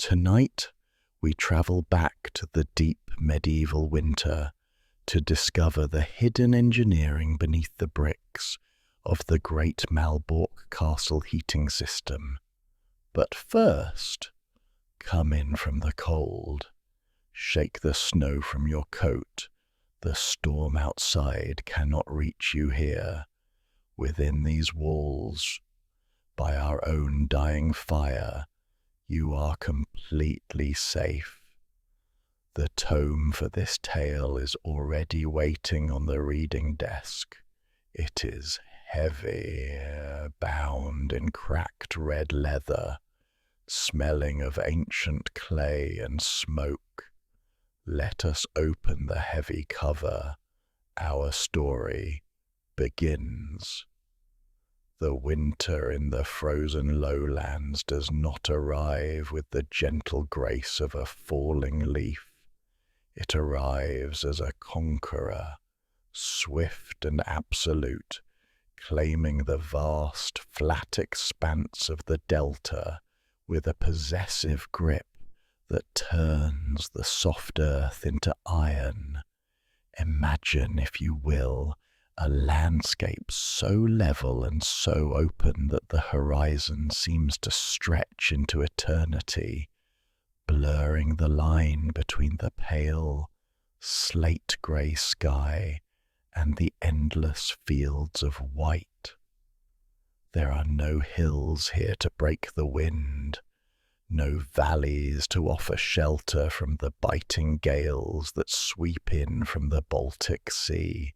Tonight, we travel back to the deep medieval winter to discover the hidden engineering beneath the bricks of the great Malbork Castle heating system. But first, come in from the cold. Shake the snow from your coat. The storm outside cannot reach you here. Within these walls, by our own dying fire, you are completely safe. The tome for this tale is already waiting on the reading desk. It is heavy, bound in cracked red leather, smelling of ancient clay and smoke. Let us open the heavy cover. Our story begins. The winter in the frozen lowlands does not arrive with the gentle grace of a falling leaf. It arrives as a conqueror, swift and absolute, claiming the vast, flat expanse of the delta with a possessive grip that turns the soft earth into iron. Imagine, if you will, a landscape so level and so open that the horizon seems to stretch into eternity, blurring the line between the pale, slate-grey sky and the endless fields of white. There are no hills here to break the wind, no valleys to offer shelter from the biting gales that sweep in from the Baltic Sea.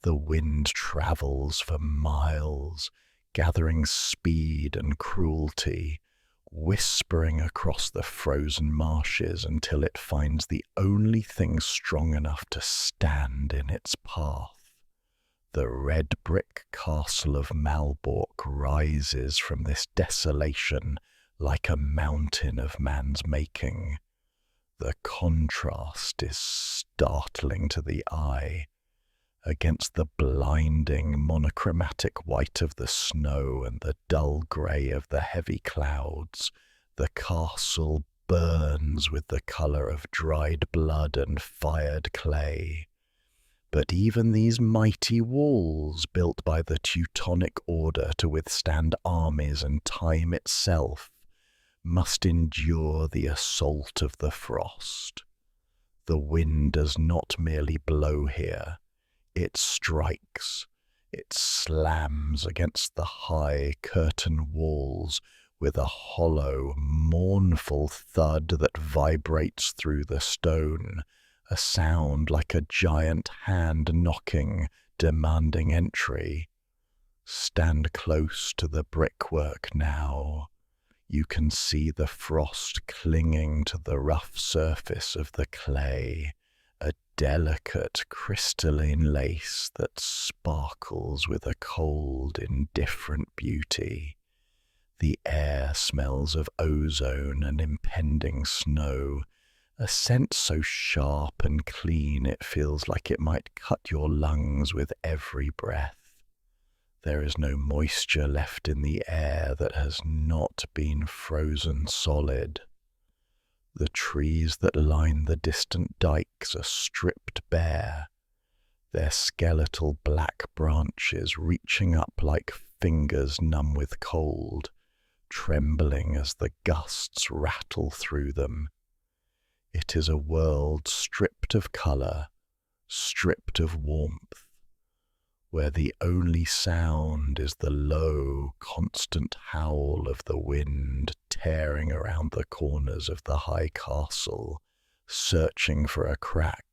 The wind travels for miles, gathering speed and cruelty, whispering across the frozen marshes until it finds the only thing strong enough to stand in its path. The red brick castle of Malbork rises from this desolation like a mountain of man's making. The contrast is startling to the eye. Against the blinding monochromatic white of the snow and the dull grey of the heavy clouds, the castle burns with the colour of dried blood and fired clay. But even these mighty walls, built by the Teutonic order to withstand armies and time itself, must endure the assault of the frost. The wind does not merely blow here. It strikes, it slams against the high curtain walls with a hollow, mournful thud that vibrates through the stone, a sound like a giant hand knocking, demanding entry. Stand close to the brickwork now. You can see the frost clinging to the rough surface of the clay, a delicate crystalline lace that sparkles with a cold, indifferent beauty. The air smells of ozone and impending snow, a scent so sharp and clean it feels like it might cut your lungs with every breath. There is no moisture left in the air that has not been frozen solid. The trees that line the distant dikes are stripped bare, their skeletal black branches reaching up like fingers numb with cold, trembling as the gusts rattle through them. It is a world stripped of colour, stripped of warmth, where the only sound is the low, constant howl of the wind tearing around the corners of the high castle, searching for a crack,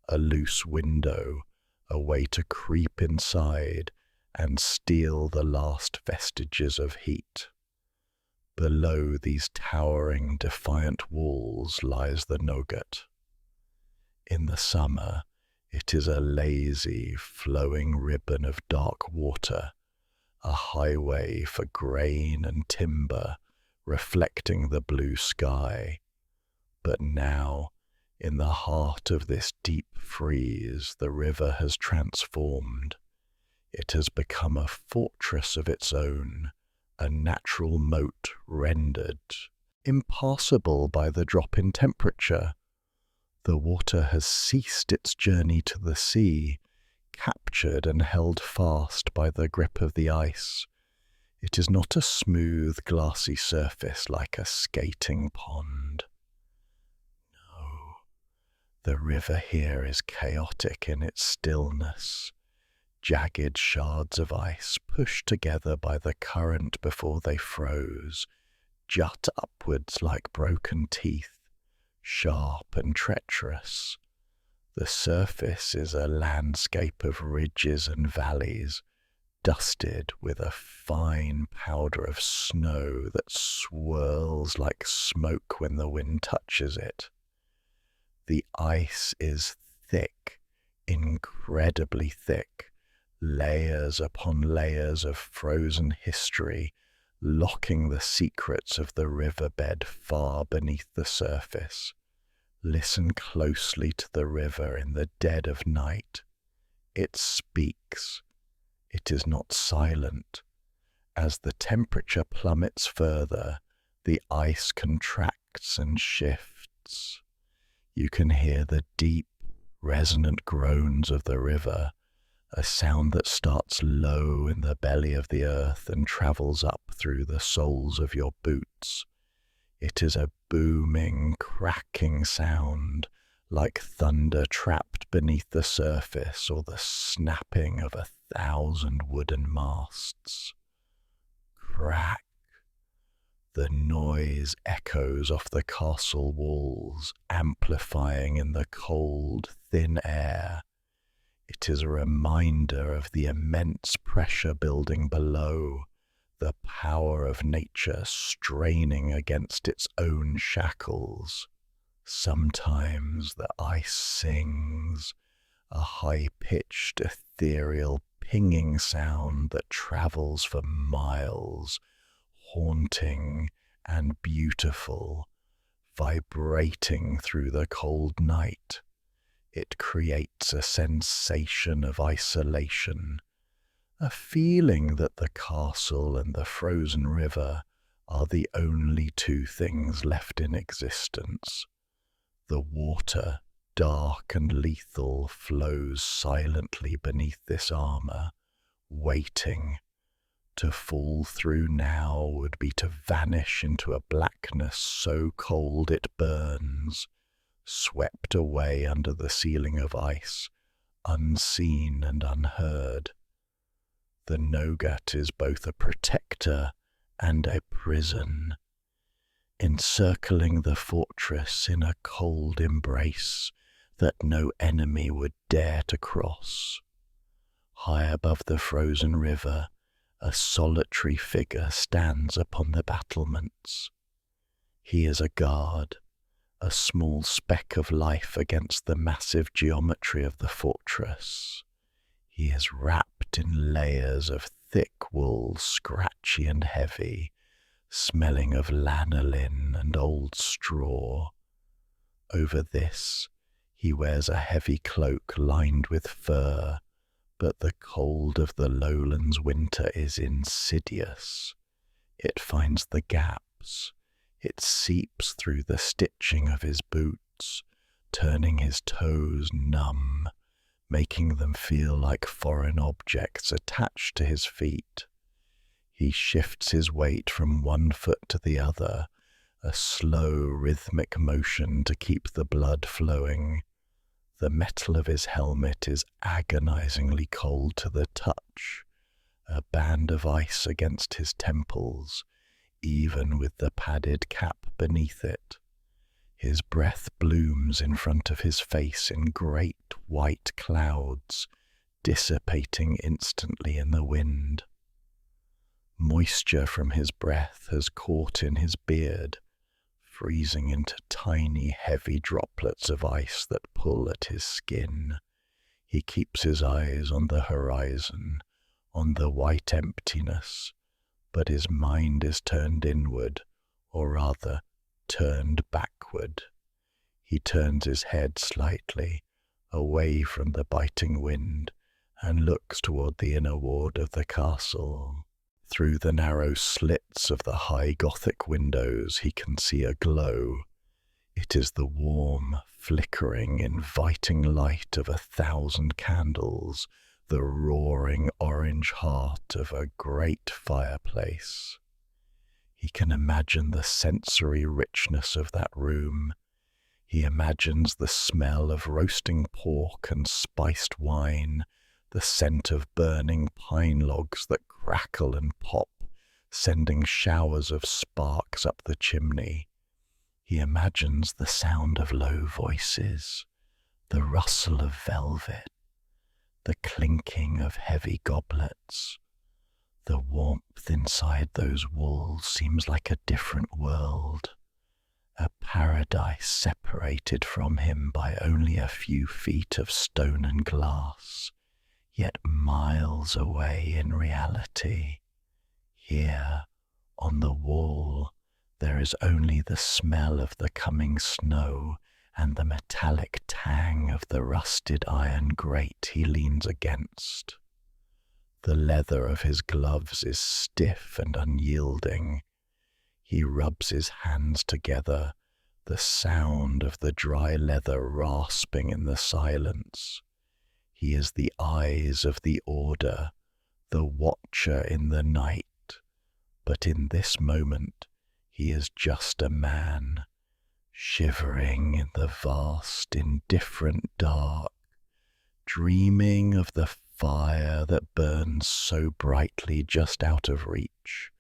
a loose window, a way to creep inside and steal the last vestiges of heat. Below these towering, defiant walls lies the Nogat. In the summer, it is a lazy, flowing ribbon of dark water, a highway for grain and timber, reflecting the blue sky. But now, in the heart of this deep freeze, the river has transformed. It has become a fortress of its own, a natural moat rendered impassable by the drop in temperature. The water has ceased its journey to the sea, captured and held fast by the grip of the ice. It is not a smooth, glassy surface like a skating pond. No, the river here is chaotic in its stillness. Jagged shards of ice, pushed together by the current before they froze, jut upwards like broken teeth, sharp and treacherous. The surface is a landscape of ridges and valleys, dusted with a fine powder of snow that swirls like smoke when the wind touches it. The ice is thick, incredibly thick, layers upon layers of frozen history, locking the secrets of the riverbed far beneath the surface. Listen closely to the river in the dead of night. It speaks. It is not silent. As the temperature plummets further, the ice contracts and shifts. You can hear the deep, resonant groans of the river, a sound that starts low in the belly of the earth and travels up through the soles of your boots. It is a booming, cracking sound, like thunder trapped beneath the surface or the snapping of 1,000 wooden masts. Crack. The noise echoes off the castle walls, amplifying in the cold, thin air. It is a reminder of the immense pressure building below, the power of nature straining against its own shackles. Sometimes the ice sings, a high-pitched, ethereal, pinging sound that travels for miles, haunting and beautiful, vibrating through the cold night. It creates a sensation of isolation, a feeling that the castle and the frozen river are the only two things left in existence. The water, dark and lethal, flows silently beneath this armor, waiting. To fall through now would be to vanish into a blackness so cold it burns, swept away under the ceiling of ice, unseen and unheard. The Nogat is both a protector and a prison, encircling the fortress in a cold embrace that no enemy would dare to cross. High above the frozen river, a solitary figure stands upon the battlements. He is a guard, a small speck of life against the massive geometry of the fortress. He is wrapped in layers of thick wool, scratchy and heavy, smelling of lanolin and old straw. Over this, he wears a heavy cloak lined with fur, but the cold of the lowlands winter is insidious. It finds the gaps. It seeps through the stitching of his boots, turning his toes numb, making them feel like foreign objects attached to his feet. He shifts his weight from one foot to the other, a slow, rhythmic motion to keep the blood flowing. The metal of his helmet is agonizingly cold to the touch, a band of ice against his temples, even with the padded cap beneath it. His breath blooms in front of his face in great white clouds, dissipating instantly in the wind. Moisture from his breath has caught in his beard, freezing into tiny, heavy droplets of ice that pull at his skin. He keeps his eyes on the horizon, on the white emptiness, but his mind is turned inward, or rather, turned backward. He turns his head slightly, away from the biting wind, and looks toward the inner ward of the castle. Through the narrow slits of the high Gothic windows he can see a glow. It is the warm, flickering, inviting light of 1,000 candles, the roaring orange heart of a great fireplace. He can imagine the sensory richness of that room. He imagines the smell of roasting pork and spiced wine, the scent of burning pine logs that crackle and pop, sending showers of sparks up the chimney. He imagines the sound of low voices, the rustle of velvet, the clinking of heavy goblets. The warmth inside those walls seems like a different world, a paradise separated from him by only a few feet of stone and glass, yet miles away in reality. Here, on the wall, there is only the smell of the coming snow and the metallic tang of the rusted iron grate he leans against. The leather of his gloves is stiff and unyielding. He rubs his hands together, the sound of the dry leather rasping in the silence. He is the eyes of the order, the watcher in the night. But in this moment, he is just a man, shivering in the vast, indifferent dark, dreaming of the fire that burns so brightly just out of reach.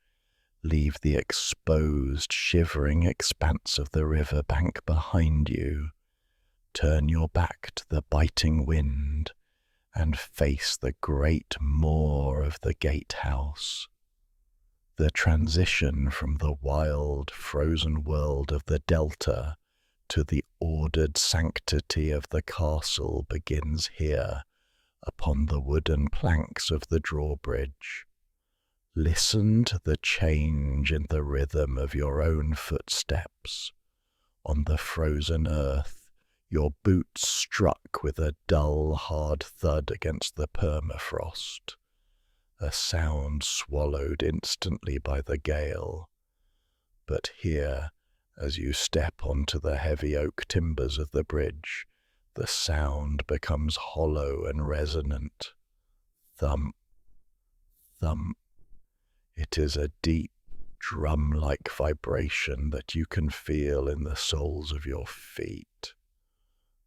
Leave the exposed, shivering expanse of the river bank behind you. Turn your back to the biting wind and face the great moor of the gatehouse. The transition from the wild, frozen world of the Delta to the ordered sanctity of the castle begins here, upon the wooden planks of the drawbridge. Listen to the change in the rhythm of your own footsteps. On the frozen earth, your boots struck with a dull, hard thud against the permafrost, a sound swallowed instantly by the gale. But here, as you step onto the heavy oak timbers of the bridge, the sound becomes hollow and resonant. Thump, thump. It is a deep, drum-like vibration that you can feel in the soles of your feet.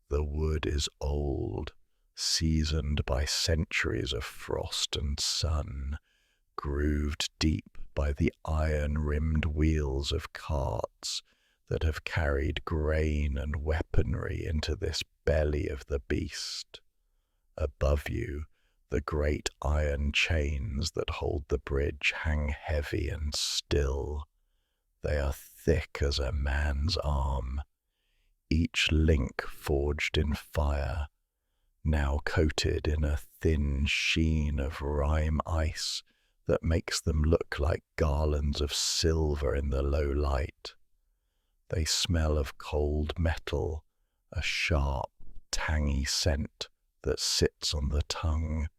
The wood is old, seasoned by centuries of frost and sun, grooved deep by the iron-rimmed wheels of carts that have carried grain and weaponry into this belly of the beast. Above you, the great iron chains that hold the bridge hang heavy and still. They are thick as a man's arm, each link forged in fire, now coated in a thin sheen of rime ice that makes them look like garlands of silver in the low light. They smell of cold metal, a sharp, tangy scent that sits on the tongue.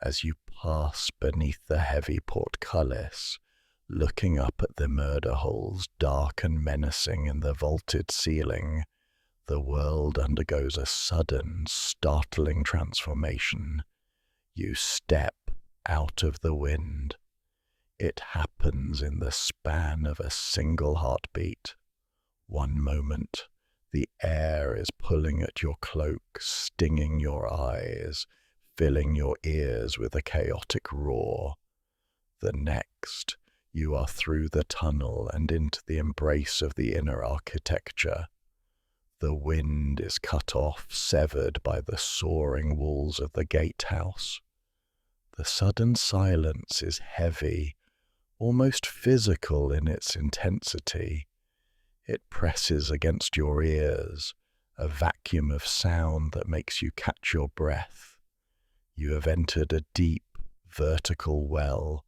As you pass beneath the heavy portcullis, looking up at the murder holes dark and menacing in the vaulted ceiling, the world undergoes a sudden, startling transformation. You step out of the wind. It happens in the span of a single heartbeat. One moment, the air is pulling at your cloak, stinging your eyes, filling your ears with a chaotic roar. The next, you are through the tunnel and into the embrace of the inner architecture. The wind is cut off, severed by the soaring walls of the gatehouse. The sudden silence is heavy, almost physical in its intensity. It presses against your ears, a vacuum of sound that makes you catch your breath. You have entered a deep, vertical well.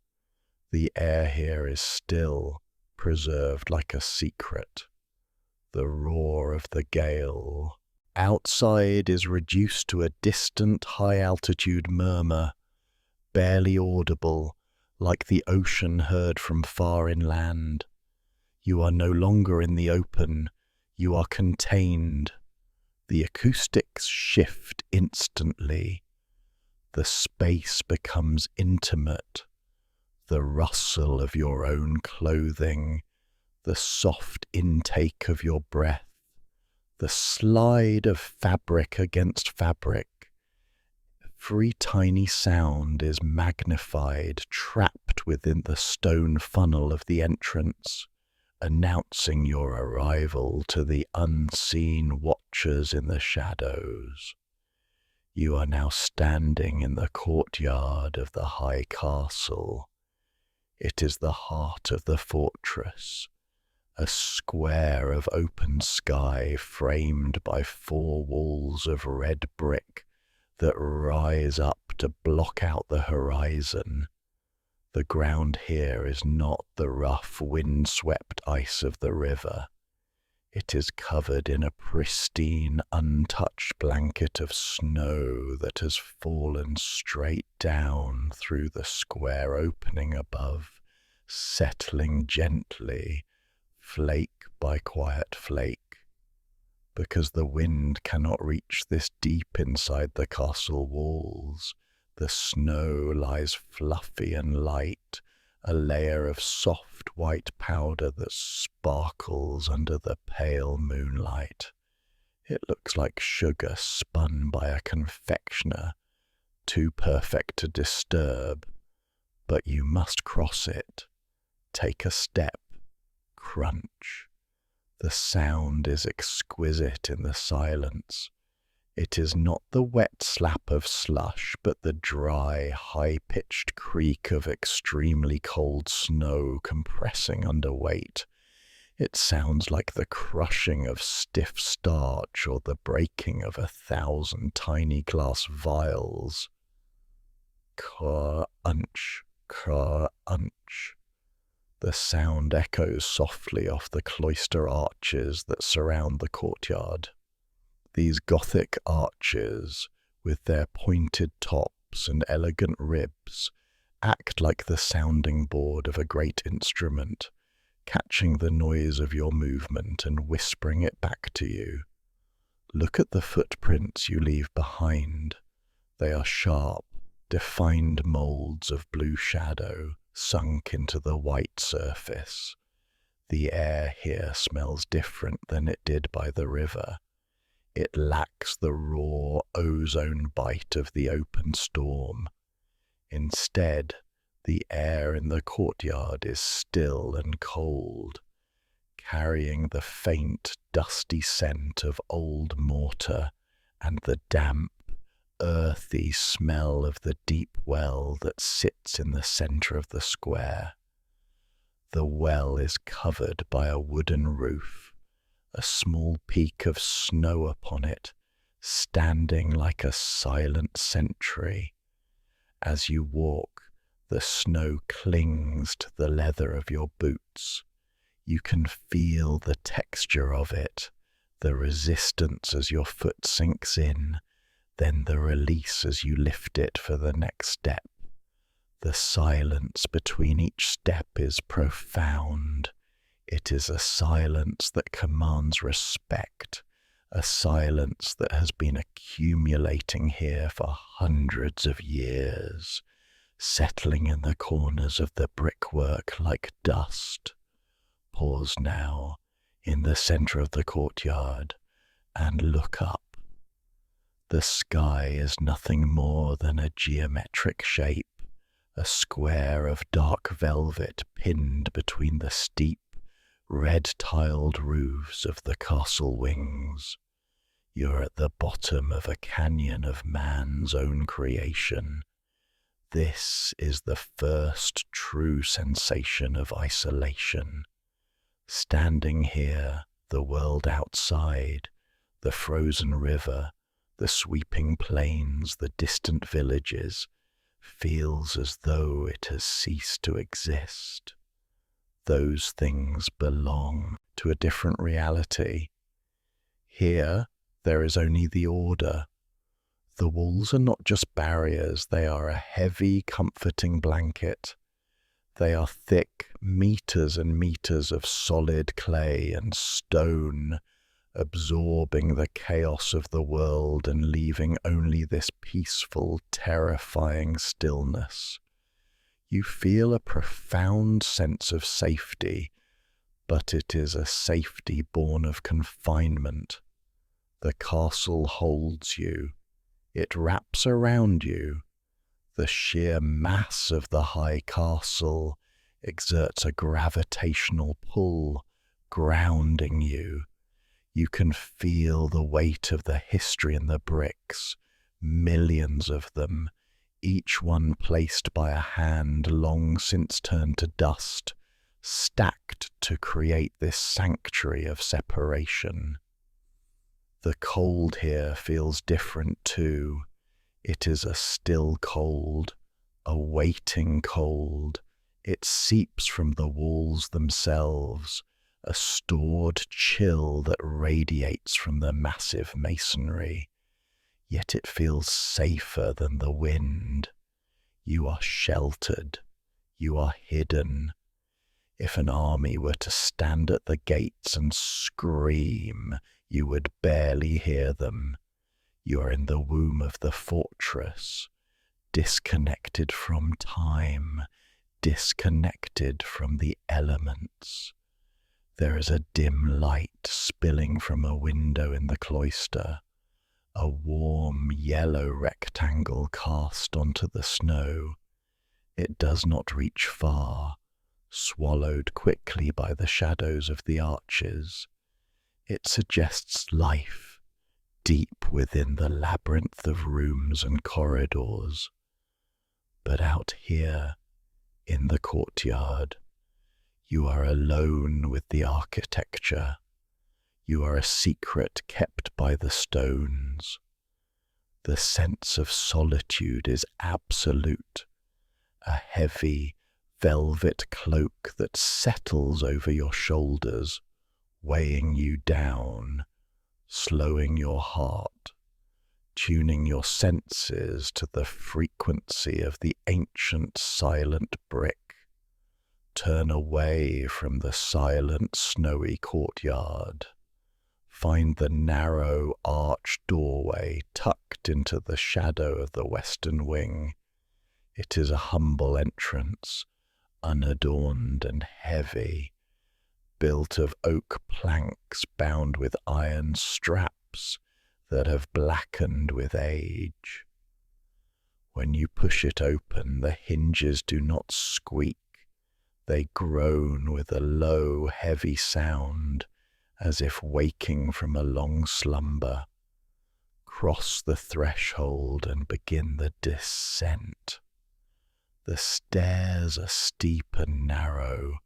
The air here is still, preserved like a secret. The roar of the gale outside is reduced to a distant, high-altitude murmur, barely audible, like the ocean heard from far inland. You are no longer in the open, you are contained. The acoustics shift instantly. The space becomes intimate. The rustle of your own clothing, the soft intake of your breath, the slide of fabric against fabric. Every tiny sound is magnified, trapped within the stone funnel of the entrance, announcing your arrival to the unseen watchers in the shadows. You are now standing in the courtyard of the high castle. It is the heart of the fortress, a square of open sky framed by 4 walls of red brick that rise up to block out the horizon. The ground here is not the rough, wind-swept ice of the river. It is covered in a pristine, untouched blanket of snow that has fallen straight down through the square opening above, settling gently, flake by quiet flake. Because the wind cannot reach this deep inside the castle walls, the snow lies fluffy and light, a layer of soft white powder that sparkles under the pale moonlight. It looks like sugar spun by a confectioner, too perfect to disturb. But you must cross it. Take a step. Crunch. The sound is exquisite in the silence. It is not the wet slap of slush, but the dry, high-pitched creak of extremely cold snow compressing under weight. It sounds like the crushing of stiff starch or the breaking of 1,000 tiny glass vials. Crunch, crunch. The sound echoes softly off the cloister arches that surround the courtyard. These Gothic arches, with their pointed tops and elegant ribs, act like the sounding board of a great instrument, catching the noise of your movement and whispering it back to you. Look at the footprints you leave behind. They are sharp, defined molds of blue shadow, sunk into the white surface. The air here smells different than it did by the river. It lacks the raw ozone bite of the open storm. Instead, the air in the courtyard is still and cold, carrying the faint, dusty scent of old mortar and the damp, earthy smell of the deep well that sits in the center of the square. The well is covered by a wooden roof, a small peak of snow upon it, standing like a silent sentry. As you walk, the snow clings to the leather of your boots. You can feel the texture of it, the resistance as your foot sinks in, then the release as you lift it for the next step. The silence between each step is profound. It is a silence that commands respect, a silence that has been accumulating here for hundreds of years, settling in the corners of the brickwork like dust. Pause now, in the center of the courtyard, and look up. The sky is nothing more than a geometric shape, a square of dark velvet pinned between the steep, red-tiled roofs of the castle wings. You're at the bottom of a canyon of man's own creation. This is the first true sensation of isolation. Standing here, the world outside, the frozen river, the sweeping plains, the distant villages, feels as though it has ceased to exist. Those things belong to a different reality. Here, there is only the order. The walls are not just barriers, they are a heavy, comforting blanket. They are thick, meters and meters of solid clay and stone, absorbing the chaos of the world and leaving only this peaceful, terrifying stillness. You feel a profound sense of safety, but it is a safety born of confinement. The castle holds you. It wraps around you. The sheer mass of the high castle exerts a gravitational pull, grounding you. You can feel the weight of the history in the bricks, millions of them, each one placed by a hand long since turned to dust, stacked to create this sanctuary of separation. The cold here feels different too. It is a still cold, a waiting cold. It seeps from the walls themselves, a stored chill that radiates from the massive masonry. Yet it feels safer than the wind. You are sheltered. You are hidden. If an army were to stand at the gates and scream, you would barely hear them. You are in the womb of the fortress, disconnected from time, disconnected from the elements. There is a dim light spilling from a window in the cloister, a warm yellow rectangle cast onto the snow. It does not reach far, swallowed quickly by the shadows of the arches. It suggests life, deep within the labyrinth of rooms and corridors. But out here, in the courtyard, you are alone with the architecture. You are a secret kept by the stones. The sense of solitude is absolute, a heavy velvet cloak that settles over your shoulders, weighing you down, slowing your heart, tuning your senses to the frequency of the ancient silent brick. Turn away from the silent snowy courtyard. Find the narrow arched doorway tucked into the shadow of the western wing. It is a humble entrance, unadorned and heavy, built of oak planks bound with iron straps that have blackened with age. When you push it open, the hinges do not squeak. They groan with a low, heavy sound, as if waking from a long slumber. Cross the threshold and begin the descent. The stairs are steep and narrow,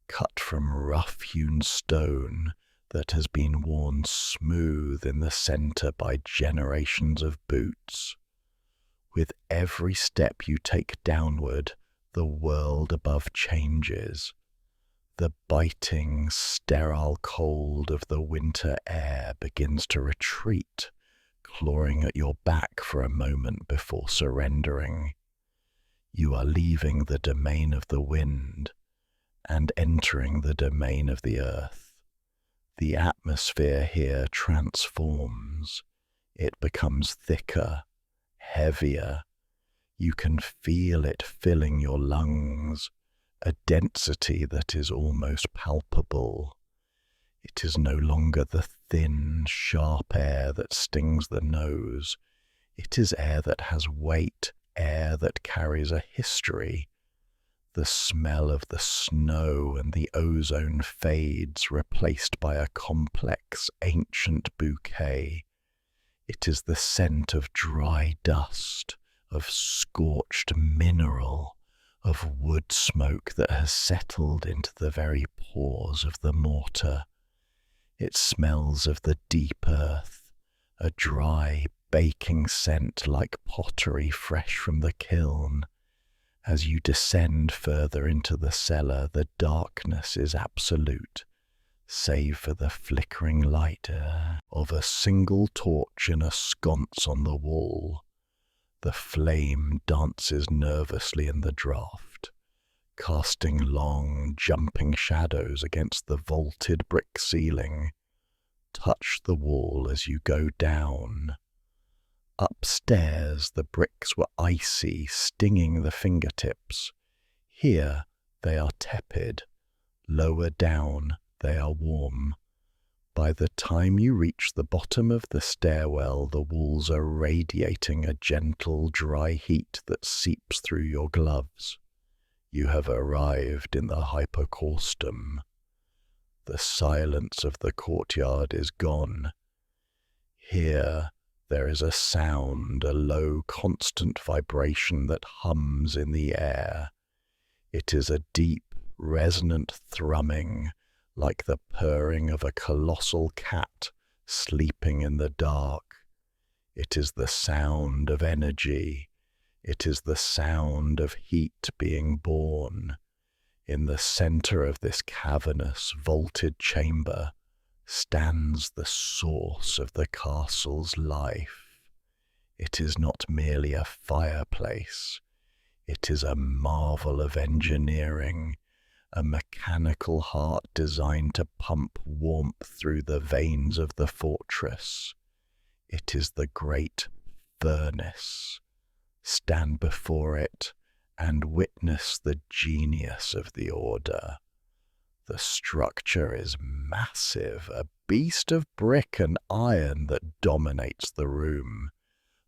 cut from rough-hewn stone that has been worn smooth in the centre by generations of boots. With every step you take downward, the world above changes. The biting, sterile cold of the winter air begins to retreat, clawing at your back for a moment before surrendering. You are leaving the domain of the wind and entering the domain of the earth. The atmosphere here transforms. It becomes thicker, heavier. You can feel it filling your lungs, a density that is almost palpable. It is no longer the thin, sharp air that stings the nose. It is air that has weight, air that carries a history. The smell of the snow and the ozone fades, replaced by a complex, ancient bouquet. It is the scent of dry dust, of scorched mineral, of wood smoke that has settled into the very pores of the mortar. It smells of the deep earth, a dry, baking scent like pottery fresh from the kiln. As you descend further into the cellar, the darkness is absolute, save for the flickering light of a single torch in a sconce on the wall. The flame dances nervously in the draught, casting long, jumping shadows against the vaulted brick ceiling. Touch the wall as you go down. Upstairs, the bricks were icy, stinging the fingertips. Here, they are tepid. Lower down, they are warm. By the time you reach the bottom of the stairwell, the walls are radiating a gentle, dry heat that seeps through your gloves. You have arrived in the Hypocaustum. The silence of the courtyard is gone. Here, there is a sound, a low, constant vibration that hums in the air. It is a deep, resonant thrumming, like the purring of a colossal cat sleeping in the dark. It is the sound of energy. It is the sound of heat being born. In the center of this cavernous, vaulted chamber stands the source of the castle's life. It is not merely a fireplace. It is a marvel of engineering, a mechanical heart designed to pump warmth through the veins of the fortress. It is the great furnace. Stand before it and witness the genius of the order. The structure is massive, a beast of brick and iron that dominates the room.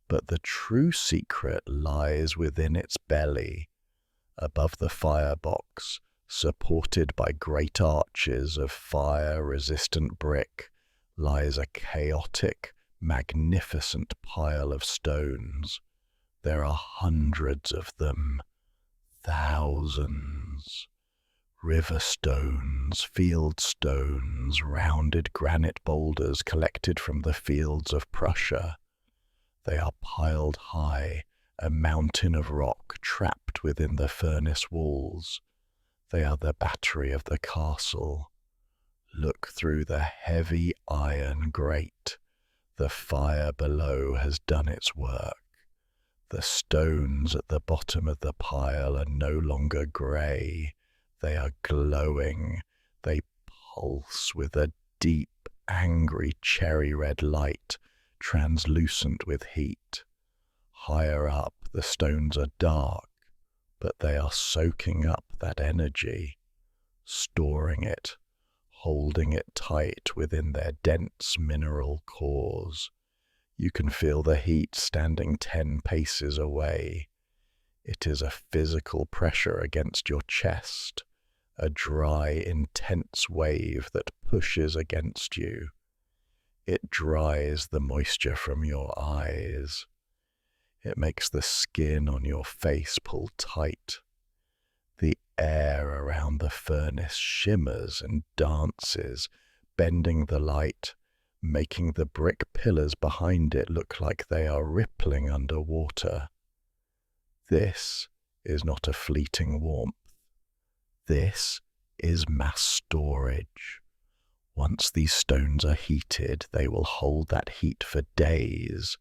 But the true secret lies within its belly. Above the firebox, supported by great arches of fire-resistant brick, lies a chaotic, magnificent pile of stones. There are hundreds of them, thousands. River stones, field stones, rounded granite boulders collected from the fields of Prussia. They are piled high, a mountain of rock trapped within the furnace walls. They are the battery of the castle. Look through the heavy iron grate. The fire below has done its work. The stones at the bottom of the pile are no longer grey. They are glowing. They pulse with a deep, angry cherry-red light, translucent with heat. Higher up, the stones are dark, but they are soaking up that energy, storing it, holding it tight within their dense mineral cores. You can feel the heat standing 10 paces away. It is a physical pressure against your chest, a dry, intense wave that pushes against you. It dries the moisture from your eyes. It makes the skin on your face pull tight. The air around the furnace shimmers and dances, bending the light, making the brick pillars behind it look like they are rippling underwater. This is not a fleeting warmth. This is mass storage. Once these stones are heated, they will hold that heat for days.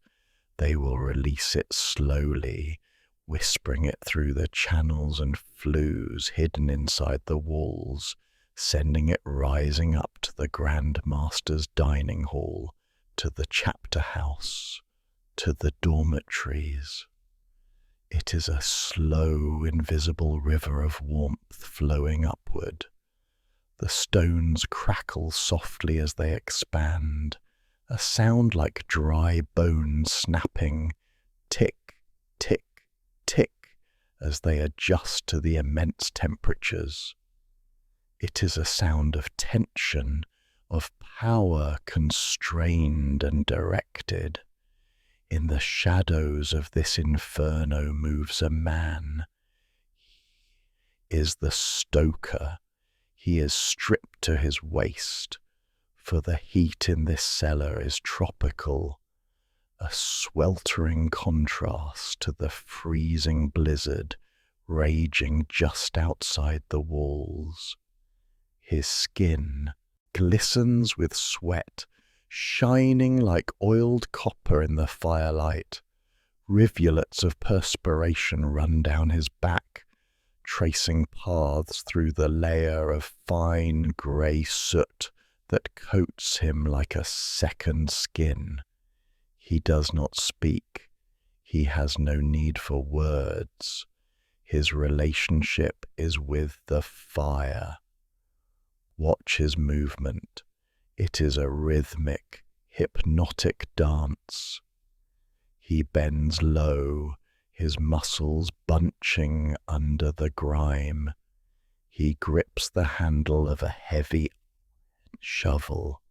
They will release it slowly, whispering it through the channels and flues hidden inside the walls, sending it rising up to the Grand Master's dining hall, to the chapter house, to the dormitories. It is a slow, invisible river of warmth flowing upward. The stones crackle softly as they expand, a sound like dry bones snapping, tick, tick, tick, as they adjust to the immense temperatures. It is a sound of tension, of power constrained and directed. In the shadows of this inferno moves a man. He is the stoker. He is stripped to his waist, for the heat in this cellar is tropical, a sweltering contrast to the freezing blizzard raging just outside the walls. His skin glistens with sweat, shining like oiled copper in the firelight. Rivulets of perspiration run down his back, tracing paths through the layer of fine grey soot that coats him like a second skin. He does not speak. He has no need for words. His relationship is with the fire. Watch his movement. It is a rhythmic, hypnotic dance. He bends low, his muscles bunching under the grime. He grips the handle of a heavy shovel.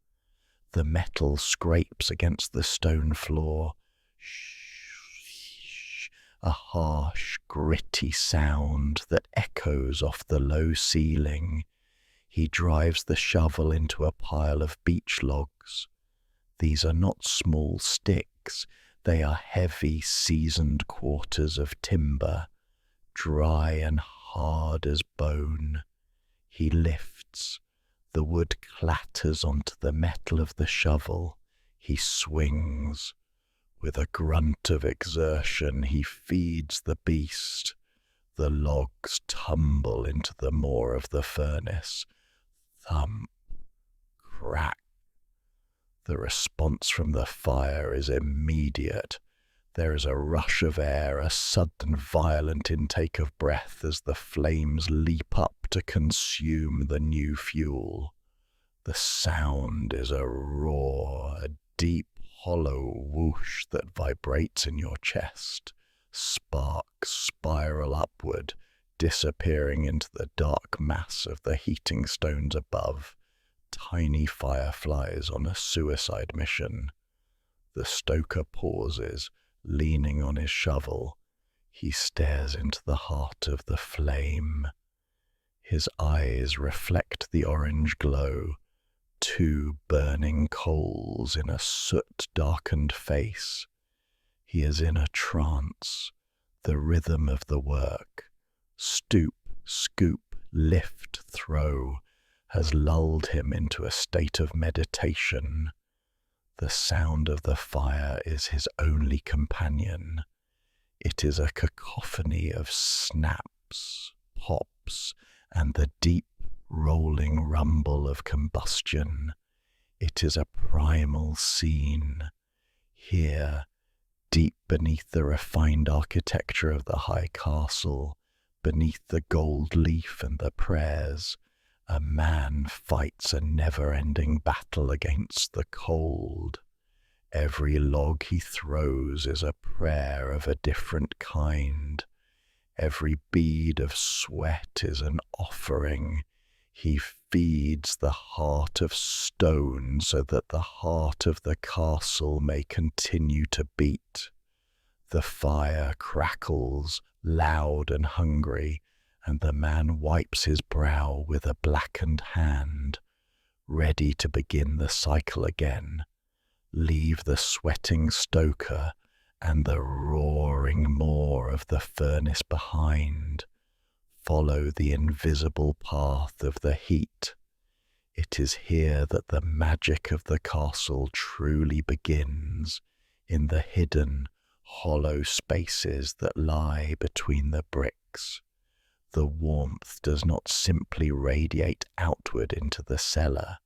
The metal scrapes against the stone floor. Shh, a harsh, gritty sound that echoes off the low ceiling. He drives the shovel into a pile of beech logs. These are not small sticks. They are heavy, seasoned quarters of timber, dry and hard as bone. He lifts. The wood clatters onto the metal of the shovel. He swings. With a grunt of exertion, he feeds the beast. The logs tumble into the maw of the furnace. Thump, crack. The response from the fire is immediate. There is a rush of air, a sudden violent intake of breath as the flames leap up to consume the new fuel. The sound is a roar, a deep, hollow whoosh that vibrates in your chest. Sparks spiral upward, disappearing into the dark mass of the heating stones above. Tiny fireflies on a suicide mission. The stoker pauses, leaning on his shovel. He stares into the heart of the flame. His eyes reflect the orange glow, two burning coals in a soot-darkened face. He is in a trance, the rhythm of the work. Stoop, scoop, lift, throw, has lulled him into a state of meditation. The sound of the fire is his only companion. It is a cacophony of snaps, pops, and the deep, rolling rumble of combustion. It is a primal scene. Here, deep beneath the refined architecture of the high castle, beneath the gold leaf and the prayers, a man fights a never-ending battle against the cold. Every log he throws is a prayer of a different kind. Every bead of sweat is an offering. He feeds the heart of stone so that the heart of the castle may continue to beat. The fire crackles, loud and hungry, and the man wipes his brow with a blackened hand, ready to begin the cycle again. Leave the sweating stoker and the roaring maw of the furnace behind. Follow the invisible path of the heat. It is here that the magic of the castle truly begins, in the hidden, hollow spaces that lie between the bricks. The warmth does not simply radiate outward into the cellar.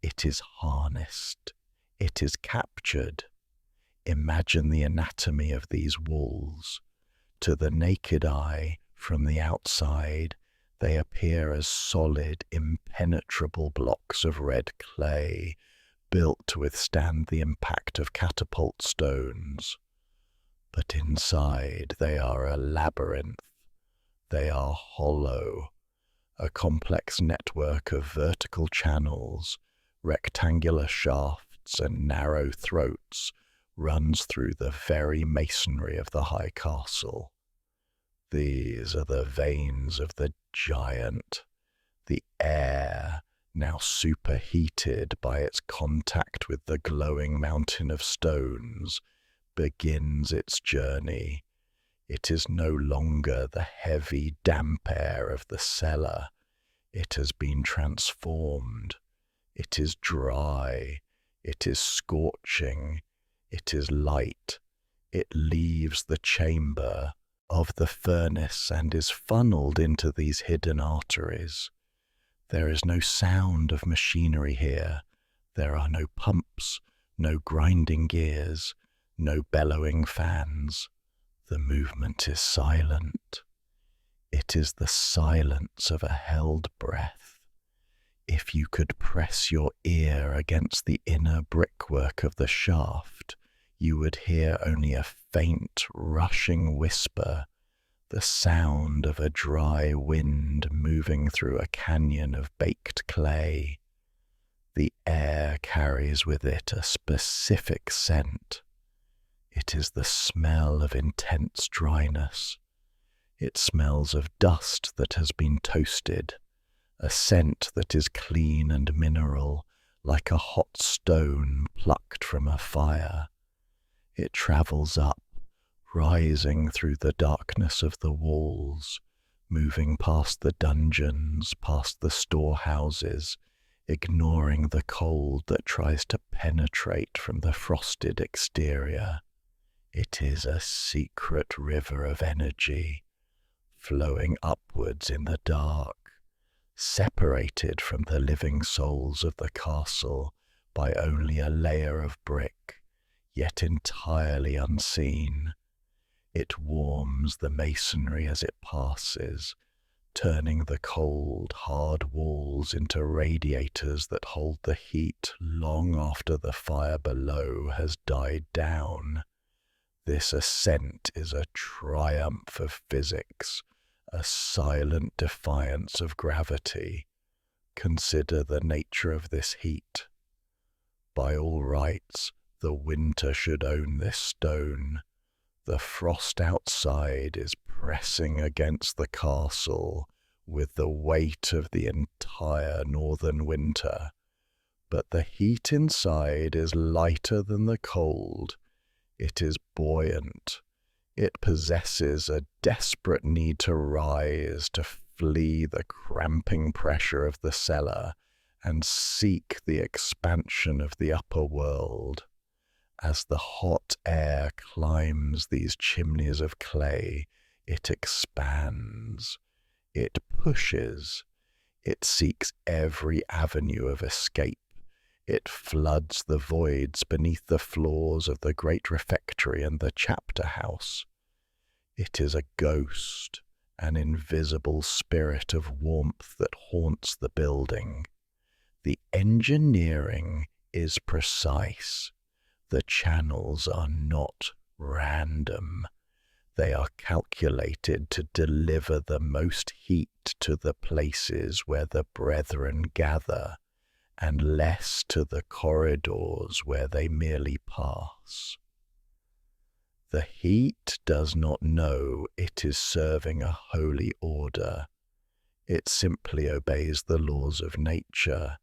It is harnessed. It is captured. Imagine the anatomy of these walls. To the naked eye, from the outside, they appear as solid, impenetrable blocks of red clay, built to withstand the impact of catapult stones. But inside they are a labyrinth. They are hollow, a complex network of vertical channels, rectangular shafts and narrow throats runs through the very masonry of the high castle. These are the veins of the giant. The air, now superheated by its contact with the glowing mountain of stones, begins its journey. It is no longer the heavy, damp air of the cellar. It has been transformed. It is dry. It is scorching. It is light. It leaves the chamber, of the furnace and is funneled into these hidden arteries. There is no sound of machinery here. There are no pumps, no grinding gears, no bellowing fans. The movement is silent. It is the silence of a held breath. If you could press your ear against the inner brickwork of the shaft, you would hear only a faint, rushing whisper, the sound of a dry wind moving through a canyon of baked clay. The air carries with it a specific scent. It is the smell of intense dryness. It smells of dust that has been toasted, a scent that is clean and mineral, like a hot stone plucked from a fire. It travels up, rising through the darkness of the walls, moving past the dungeons, past the storehouses, ignoring the cold that tries to penetrate from the frosted exterior. It is a secret river of energy, flowing upwards in the dark, separated from the living souls of the castle by only a layer of brick, yet entirely unseen. It warms the masonry as it passes, turning the cold, hard walls into radiators that hold the heat long after the fire below has died down. This ascent is a triumph of physics, a silent defiance of gravity. Consider the nature of this heat. By all rights, the winter should own this stone. The frost outside is pressing against the castle with the weight of the entire northern winter, but the heat inside is lighter than the cold. It is buoyant. It possesses a desperate need to rise, to flee the cramping pressure of the cellar and seek the expansion of the upper world. As the hot air climbs these chimneys of clay, it expands, it pushes, it seeks every avenue of escape. It floods the voids beneath the floors of the Great Refectory and the chapter house. It is a ghost, an invisible spirit of warmth that haunts the building. The engineering is precise. The channels are not random. They are calculated to deliver the most heat to the places where the brethren gather, and less to the corridors where they merely pass. The heat does not know it is serving a holy order. It simply obeys the laws of nature,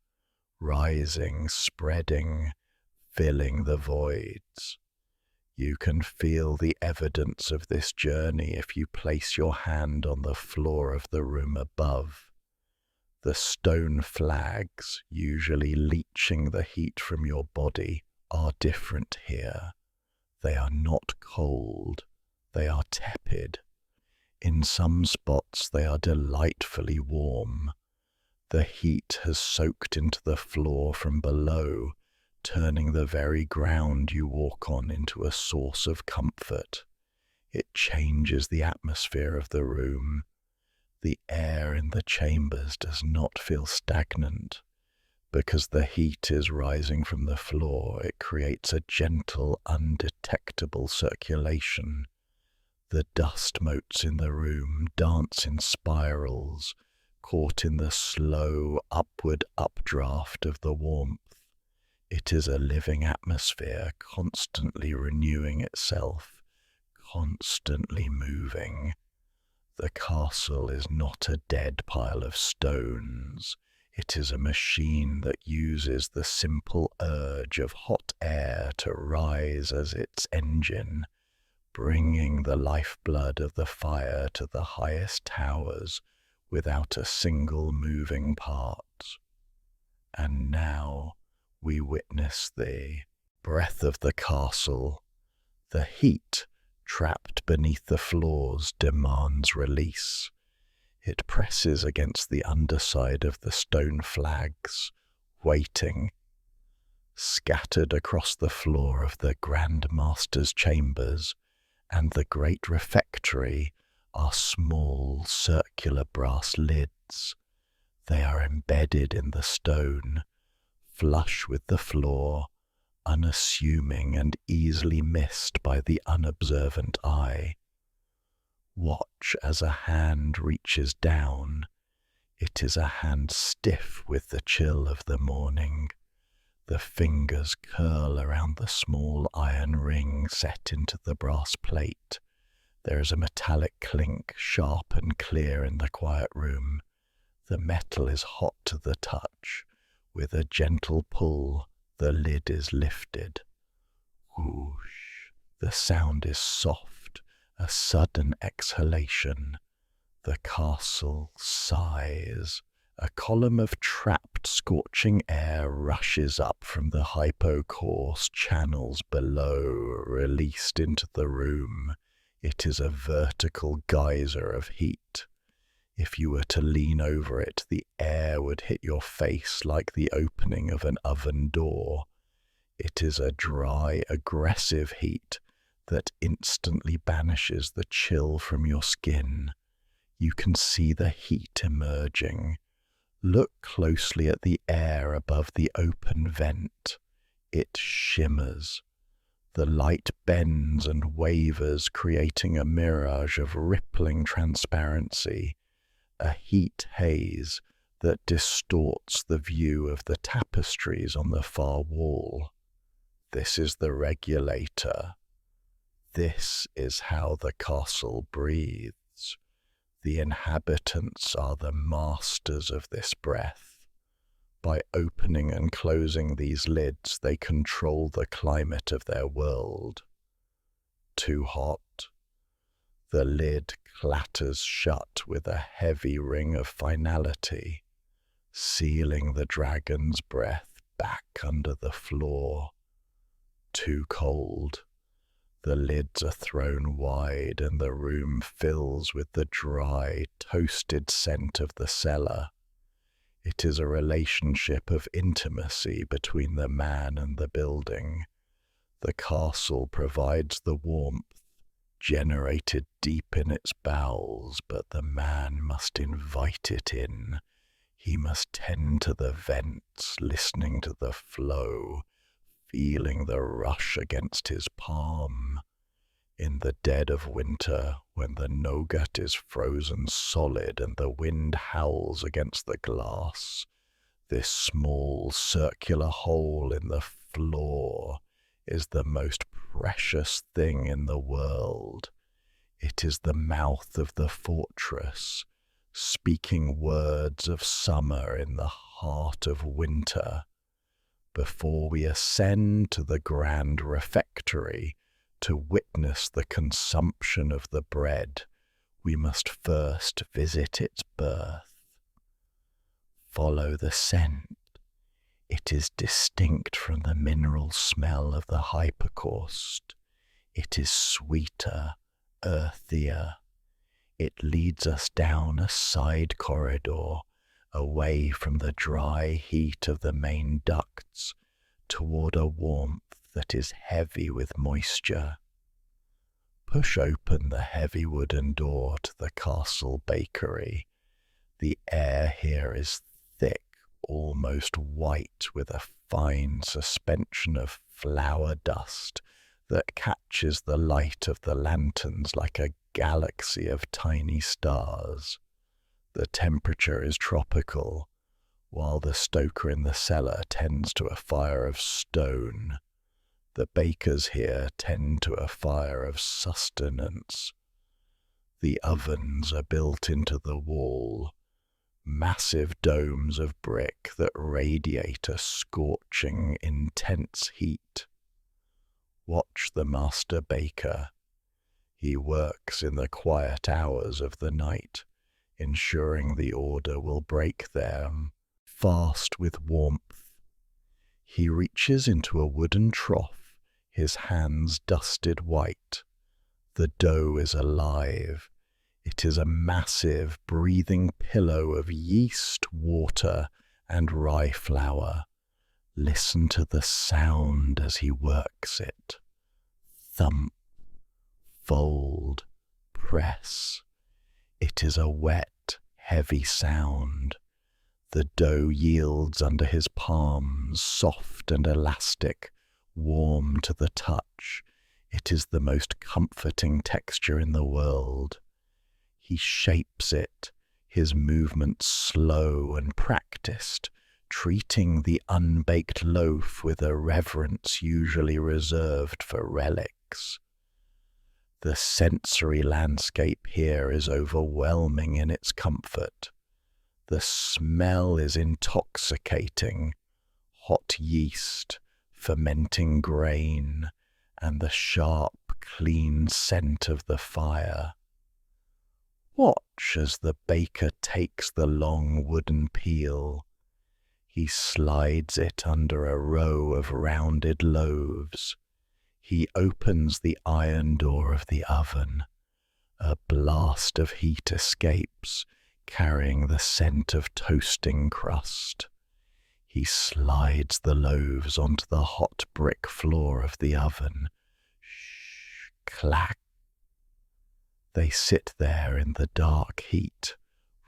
rising, spreading, filling the voids. You can feel the evidence of this journey if you place your hand on the floor of the room above. The stone flags, usually leaching the heat from your body, are different here. They are not cold, they are tepid. In some spots they are delightfully warm. The heat has soaked into the floor from below, turning the very ground you walk on into a source of comfort. It changes the atmosphere of the room. The air in the chambers does not feel stagnant. Because the heat is rising from the floor, it creates a gentle, undetectable circulation. The dust motes in the room dance in spirals, caught in the slow, upward updraft of the warmth. It is a living atmosphere, constantly renewing itself, constantly moving. The castle is not a dead pile of stones. It is a machine that uses the simple urge of hot air to rise as its engine, bringing the lifeblood of the fire to the highest towers without a single moving part. And now we witness the breath of the castle, the heat trapped beneath the floors, demands release. It presses against the underside of the stone flags, waiting. Scattered across the floor of the Grand Master's chambers and the Great Refectory are small circular brass lids. They are embedded in the stone, flush with the floor, unassuming and easily missed by the unobservant eye. Watch as a hand reaches down. It is a hand stiff with the chill of the morning. The fingers curl around the small iron ring set into the brass plate. There is a metallic clink, sharp and clear in the quiet room. The metal is hot to the touch. With a gentle pull, the lid is lifted. Whoosh! The sound is soft, a sudden exhalation. The castle sighs. A column of trapped, scorching air rushes up from the hypocaustum channels below, released into the room. It is a vertical geyser of heat. If you were to lean over it, the air would hit your face like the opening of an oven door. It is a dry, aggressive heat that instantly banishes the chill from your skin. You can see the heat emerging. Look closely at the air above the open vent. It shimmers. The light bends and wavers, creating a mirage of rippling transparency, a heat haze that distorts the view of the tapestries on the far wall. This is the regulator. This is how the castle breathes. The inhabitants are the masters of this breath. By opening and closing these lids, they control the climate of their world. Too hot. The lid clatters shut with a heavy ring of finality, sealing the dragon's breath back under the floor. Too cold. The lids are thrown wide and the room fills with the dry, toasted scent of the cellar. It is a relationship of intimacy between the man and the building. The castle provides the warmth, generated deep in its bowels, but the man must invite it in. He must tend to the vents, listening to the flow, feeling the rush against his palm. In the dead of winter, when the Nogat is frozen solid and the wind howls against the glass, this small circular hole in the floor is the most precious thing in the world. It is the mouth of the fortress, speaking words of summer in the heart of winter. Before we ascend to the Grand Refectory to witness the consumption of the bread, we must first visit its birth. Follow the scent. It is distinct from the mineral smell of the Hypocaustum. It is sweeter, earthier. It leads us down a side corridor, away from the dry heat of the main ducts, toward a warmth that is heavy with moisture. Push open the heavy wooden door to the castle bakery. The air here is thick, almost white, with a fine suspension of flour dust that catches the light of the lanterns like a galaxy of tiny stars. The temperature is tropical, while the stoker in the cellar tends to a fire of stone. The bakers here tend to a fire of sustenance. The ovens are built into the wall, massive domes of brick that radiate a scorching, intense heat. Watch the master baker. He works in the quiet hours of the night, ensuring the order will break there, fast with warmth. He reaches into a wooden trough, his hands dusted white. The dough is alive. It is a massive, breathing pillow of yeast, water, and rye flour. Listen to the sound as he works it. Thump, fold, press. It is a wet, heavy sound. The dough yields under his palms, soft and elastic, warm to the touch. It is the most comforting texture in the world. He shapes it, his movements slow and practiced, treating the unbaked loaf with a reverence usually reserved for relics. The sensory landscape here is overwhelming in its comfort. The smell is intoxicating. Hot yeast, fermenting grain, and the sharp, clean scent of the fire. Watch as the baker takes the long wooden peel. He slides it under a row of rounded loaves. He opens the iron door of the oven. A blast of heat escapes, carrying the scent of toasting crust. He slides the loaves onto the hot brick floor of the oven. Shh, clack. They sit there in the dark heat,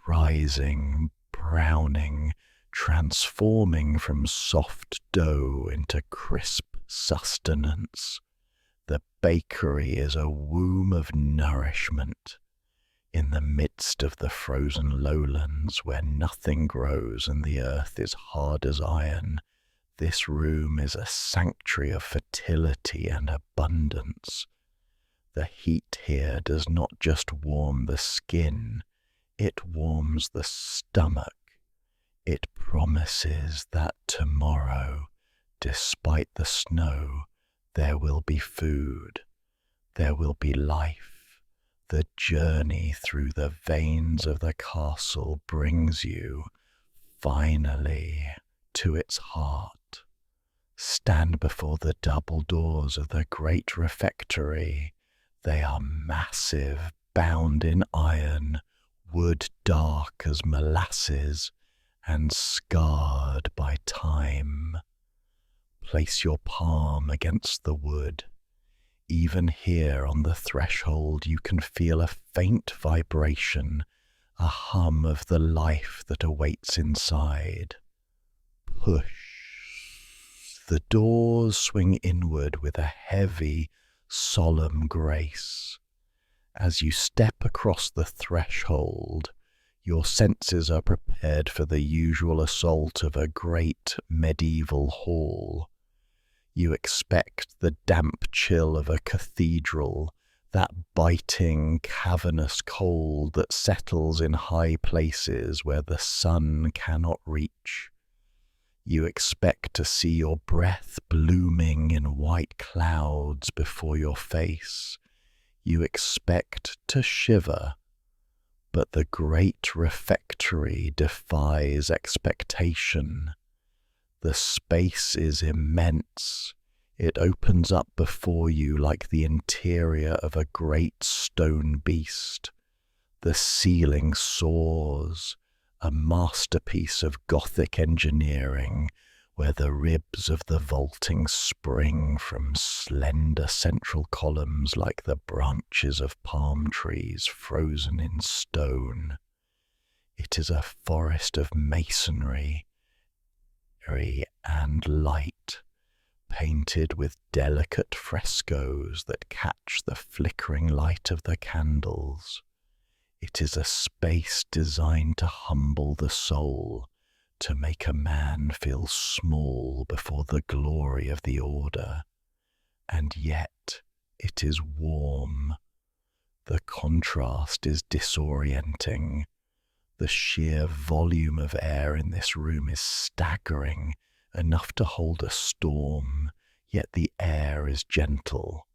rising, browning, transforming from soft dough into crisp sustenance. The bakery is a womb of nourishment. In the midst of the frozen lowlands where nothing grows and the earth is hard as iron, this room is a sanctuary of fertility and abundance. The heat here does not just warm the skin, it warms the stomach. It promises that tomorrow, despite the snow, there will be food, there will be life. The journey through the veins of the castle brings you, finally, to its heart. Stand before the double doors of the Great Refectory. They are massive, bound in iron, wood dark as molasses, and scarred by time. Place your palm against the wood. Even here on the threshold you can feel a faint vibration, a hum of the life that awaits inside. Push. The doors swing inward with a heavy, solemn grace. As you step across the threshold, your senses are prepared for the usual assault of a great medieval hall. You expect the damp chill of a cathedral, that biting, cavernous cold that settles in high places where the sun cannot reach. You expect to see your breath blooming in white clouds before your face. You expect to shiver. But the Great Refectory defies expectation. The space is immense. It opens up before you like the interior of a great stone beast. The ceiling soars, a masterpiece of Gothic engineering, where the ribs of the vaulting spring from slender central columns like the branches of palm trees frozen in stone. It is a forest of masonry, and light, painted with delicate frescoes that catch the flickering light of the candles. It is a space designed to humble the soul, to make a man feel small before the glory of the order. And yet it is warm. The contrast is disorienting. The sheer volume of air in this room is staggering, enough to hold a storm, yet the air is gentle.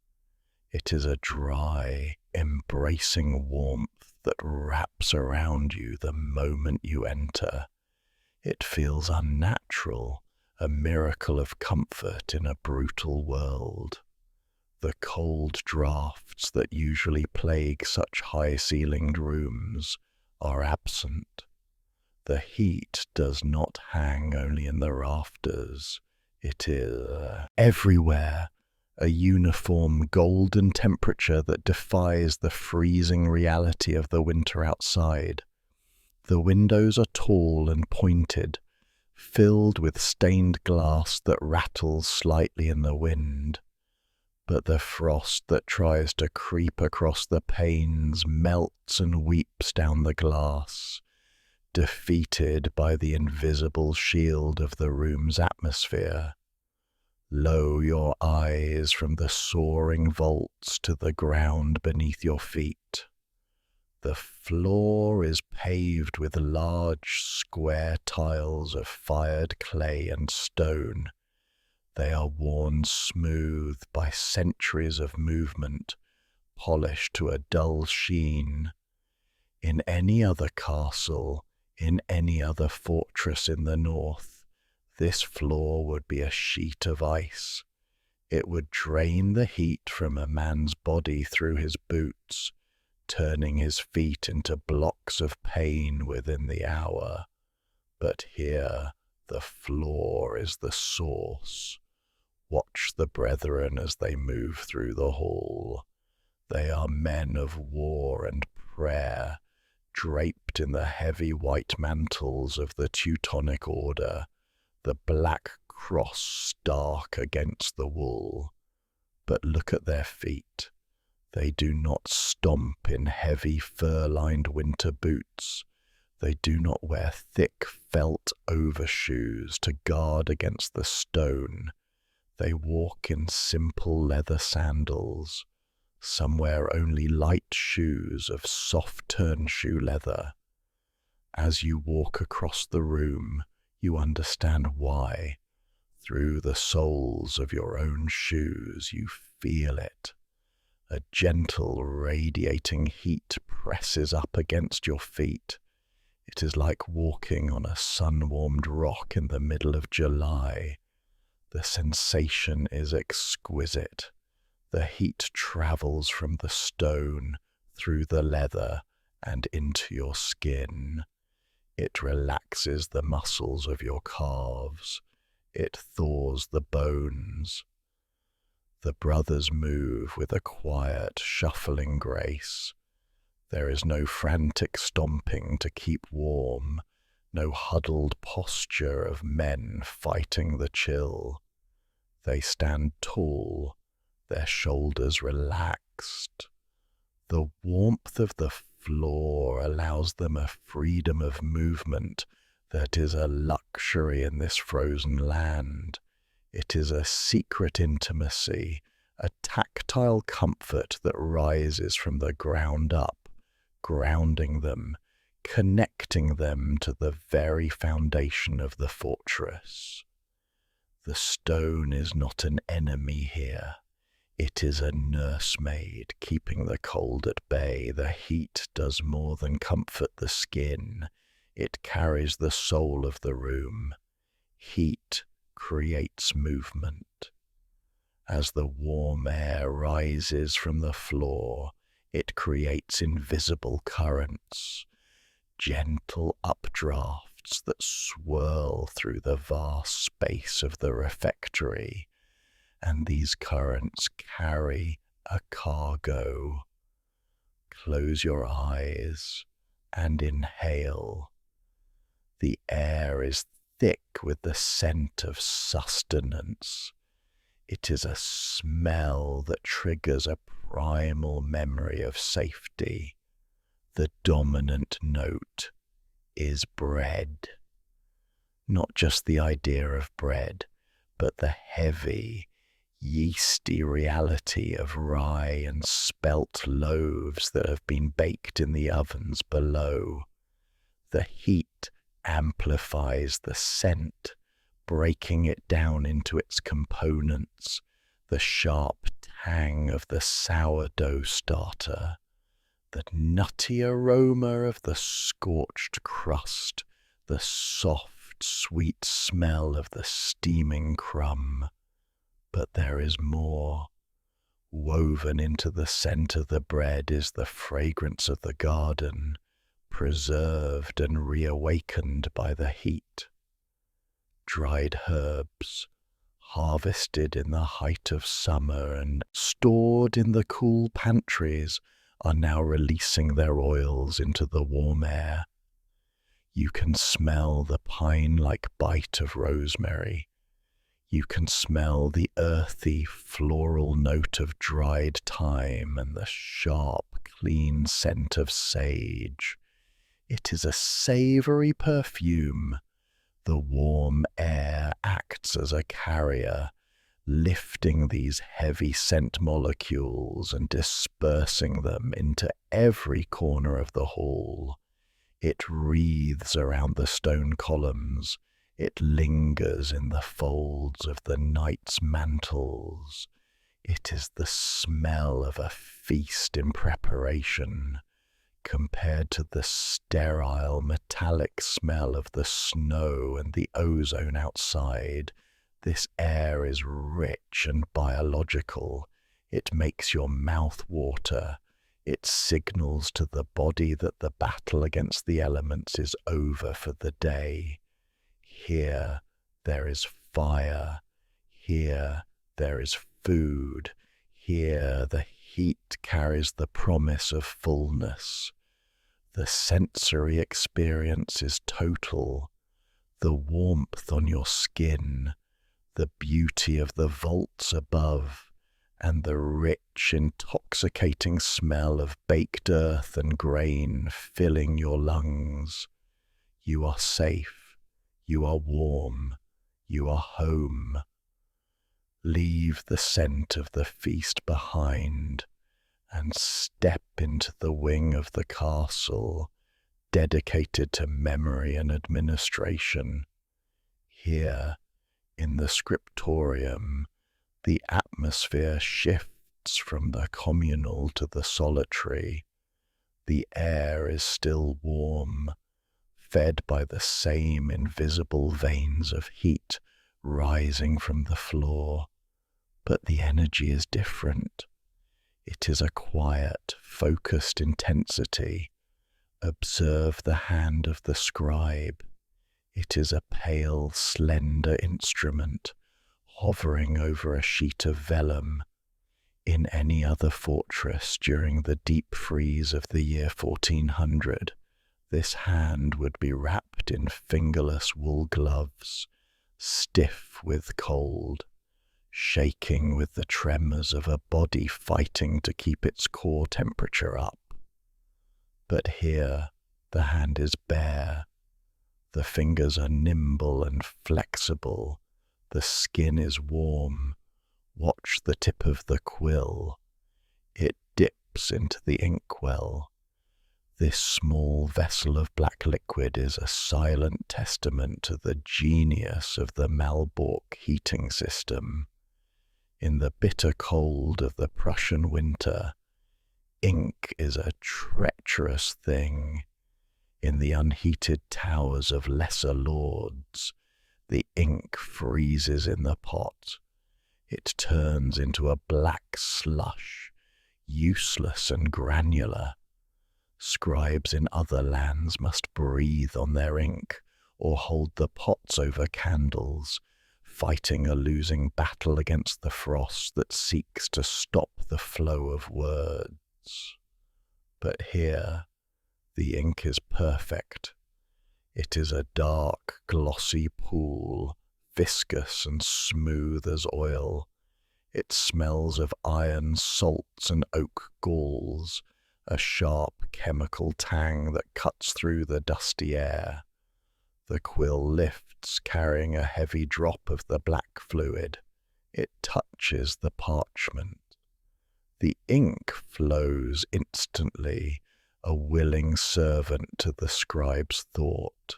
It is a dry, embracing warmth that wraps around you the moment you enter. It feels unnatural, a miracle of comfort in a brutal world. The cold draughts that usually plague such high-ceilinged rooms are absent. The heat does not hang only in the rafters. It is everywhere, a uniform golden temperature that defies the freezing reality of the winter outside. The windows are tall and pointed, filled with stained glass that rattles slightly in the wind. But the frost that tries to creep across the panes melts and weeps down the glass, defeated by the invisible shield of the room's atmosphere. Lower your eyes from the soaring vaults to the ground beneath your feet. The floor is paved with large square tiles of fired clay and stone. They are worn smooth by centuries of movement, polished to a dull sheen. In any other castle, in any other fortress in the north, this floor would be a sheet of ice. It would drain the heat from a man's body through his boots, turning his feet into blocks of pain within the hour. But here, the floor is the source. Watch the brethren as they move through the hall. They are men of war and prayer, draped in the heavy white mantles of the Teutonic order, the black cross stark against the wool. But look at their feet. They do not stomp in heavy fur-lined winter boots. They do not wear thick felt overshoes to guard against the stone. They walk in simple leather sandals. Some wear only light shoes of soft turnshoe leather. As you walk across the room, you understand why. Through the soles of your own shoes, you feel it. A gentle, radiating heat presses up against your feet. It is like walking on a sun-warmed rock in the middle of July. The sensation is exquisite. The heat travels from the stone, through the leather, and into your skin. It relaxes the muscles of your calves. It thaws the bones. The brothers move with a quiet, shuffling grace. There is no frantic stomping to keep warm, no huddled posture of men fighting the chill. They stand tall, their shoulders relaxed. The warmth of the floor allows them a freedom of movement that is a luxury in this frozen land. It is a secret intimacy, a tactile comfort that rises from the ground up, grounding them, connecting them to the very foundation of the fortress. The stone is not an enemy here. It is a nursemaid keeping the cold at bay. The heat does more than comfort the skin. It carries the soul of the room. Heat creates movement. As the warm air rises from the floor, it creates invisible currents, gentle updrafts that swirl through the vast space of the refectory, and these currents carry a cargo. Close your eyes and inhale. The air is thick with the scent of sustenance. It is a smell that triggers a primal memory of safety. The dominant note is bread. Not just the idea of bread, but the heavy, yeasty reality of rye and spelt loaves that have been baked in the ovens below. The heat amplifies the scent, breaking it down into its components, the sharp tang of the sourdough starter, the nutty aroma of the scorched crust, the soft, sweet smell of the steaming crumb. But there is more. Woven into the scent of the bread is the fragrance of the garden, preserved and reawakened by the heat. Dried herbs, harvested in the height of summer and stored in the cool pantries, are now releasing their oils into the warm air. You can smell the pine-like bite of rosemary. You can smell the earthy, floral note of dried thyme and the sharp, clean scent of sage. It is a savory perfume. The warm air acts as a carrier, lifting these heavy scent molecules and dispersing them into every corner of the hall. It wreathes around the stone columns. It lingers in the folds of the knights' mantles. It is the smell of a feast in preparation, compared to the sterile, metallic smell of the snow and the ozone outside. This air is rich and biological. It makes your mouth water. It signals to the body that the battle against the elements is over for the day. Here there is fire. Here there is food. Here the heat carries the promise of fullness. The sensory experience is total. The warmth on your skin, the beauty of the vaults above, and the rich, intoxicating smell of baked earth and grain filling your lungs. You are safe. You are warm. You are home. Leave the scent of the feast behind and step into the wing of the castle dedicated to memory and administration. Here, in the scriptorium, the atmosphere shifts from the communal to the solitary. The air is still warm, fed by the same invisible veins of heat rising from the floor, but the energy is different. It is a quiet, focused intensity. Observe the hand of the scribe. It is a pale, slender instrument, hovering over a sheet of vellum. In any other fortress during the deep freeze of the year 1400, this hand would be wrapped in fingerless wool gloves, stiff with cold, shaking with the tremors of a body fighting to keep its core temperature up. But here the hand is bare. The fingers are nimble and flexible. The skin is warm. Watch the tip of the quill. It dips into the inkwell. This small vessel of black liquid is a silent testament to the genius of the Malbork heating system. In the bitter cold of the Prussian winter, ink is a treacherous thing. In the unheated towers of lesser lords, the ink freezes in the pot. It turns into a black slush, useless and granular. Scribes in other lands must breathe on their ink or hold the pots over candles, fighting a losing battle against the frost that seeks to stop the flow of words. But here, the ink is perfect. It is a dark, glossy pool, viscous and smooth as oil. It smells of iron salts and oak galls, a sharp chemical tang that cuts through the dusty air. The quill lifts, carrying a heavy drop of the black fluid. It touches the parchment. The ink flows instantly, a willing servant to the scribe's thought.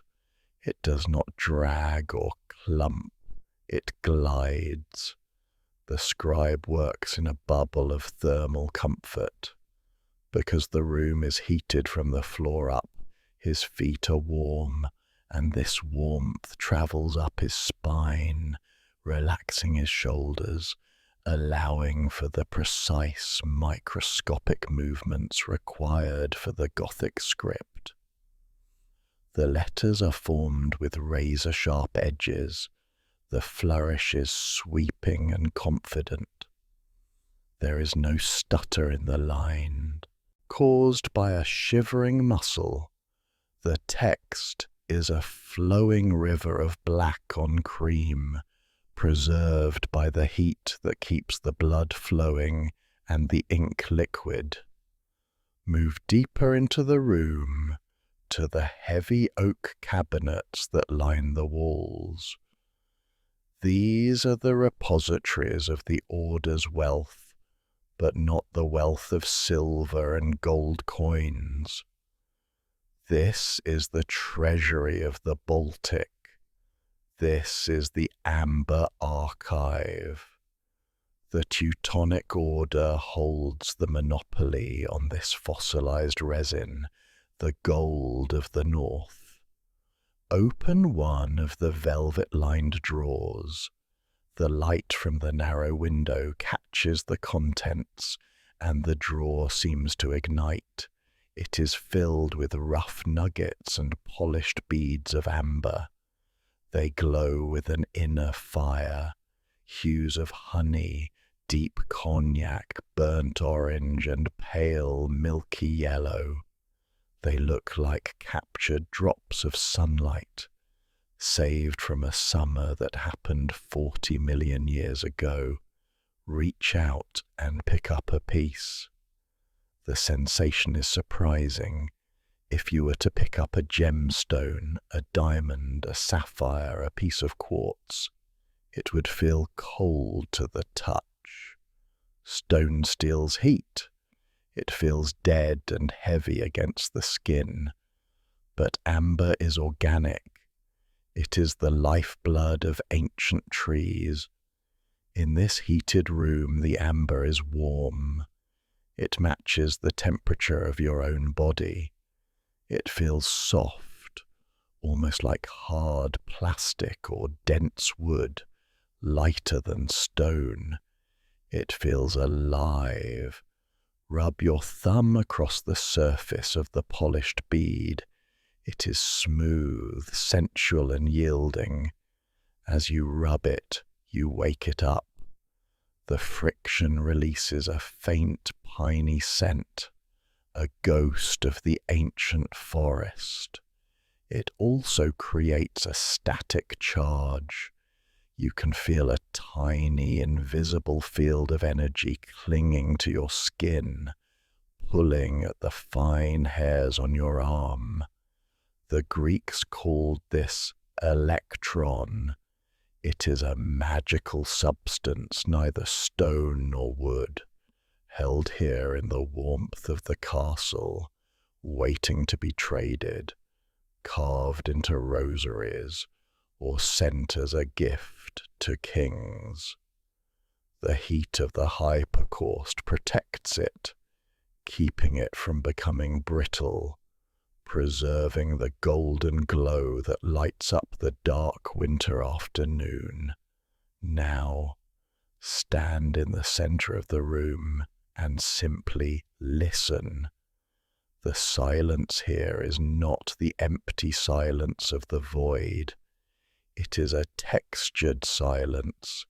It does not drag or clump. It glides. The scribe works in a bubble of thermal comfort. Because the room is heated from the floor up, his feet are warm, and this warmth travels up his spine, relaxing his shoulders allowing for the precise microscopic movements required for the Gothic script. The letters are formed with razor-sharp edges, the flourish is sweeping and confident. There is no stutter in the line, caused by a shivering muscle. The text is a flowing river of black on cream, preserved by the heat that keeps the blood flowing and the ink liquid. Move deeper into the room to the heavy oak cabinets that line the walls. These are the repositories of the Order's wealth, but not the wealth of silver and gold coins. This is the treasury of the Baltic. This is the Amber Archive. The Teutonic Order holds the monopoly on this fossilized resin, the gold of the North. Open one of the velvet-lined drawers. The light from the narrow window catches the contents, and the drawer seems to ignite. It is filled with rough nuggets and polished beads of amber. They glow with an inner fire, hues of honey, deep cognac, burnt orange, and pale, milky yellow. They look like captured drops of sunlight, saved from a summer that happened 40 million years ago. Reach out and pick up a piece. The sensation is surprising. If you were to pick up a gemstone, a diamond, a sapphire, a piece of quartz, it would feel cold to the touch. Stone steals heat. It feels dead and heavy against the skin. But amber is organic. It is the lifeblood of ancient trees. In this heated room, the amber is warm. It matches the temperature of your own body. It feels soft, almost like hard plastic or dense wood, lighter than stone. It feels alive. Rub your thumb across the surface of the polished bead. It is smooth, sensual, and yielding. As you rub it, you wake it up. The friction releases a faint, piney scent, a ghost of the ancient forest. It also creates a static charge. You can feel a tiny, invisible field of energy clinging to your skin, pulling at the fine hairs on your arm. The Greeks called this electron. It is a magical substance, neither stone nor wood, held here in the warmth of the castle, waiting to be traded, carved into rosaries, or sent as a gift to kings. The heat of the Hypocaustum protects it, keeping it from becoming brittle, preserving the golden glow that lights up the dark winter afternoon. Now, stand in the center of the room and simply listen. The silence here is not the empty silence of the void. It is a textured silence.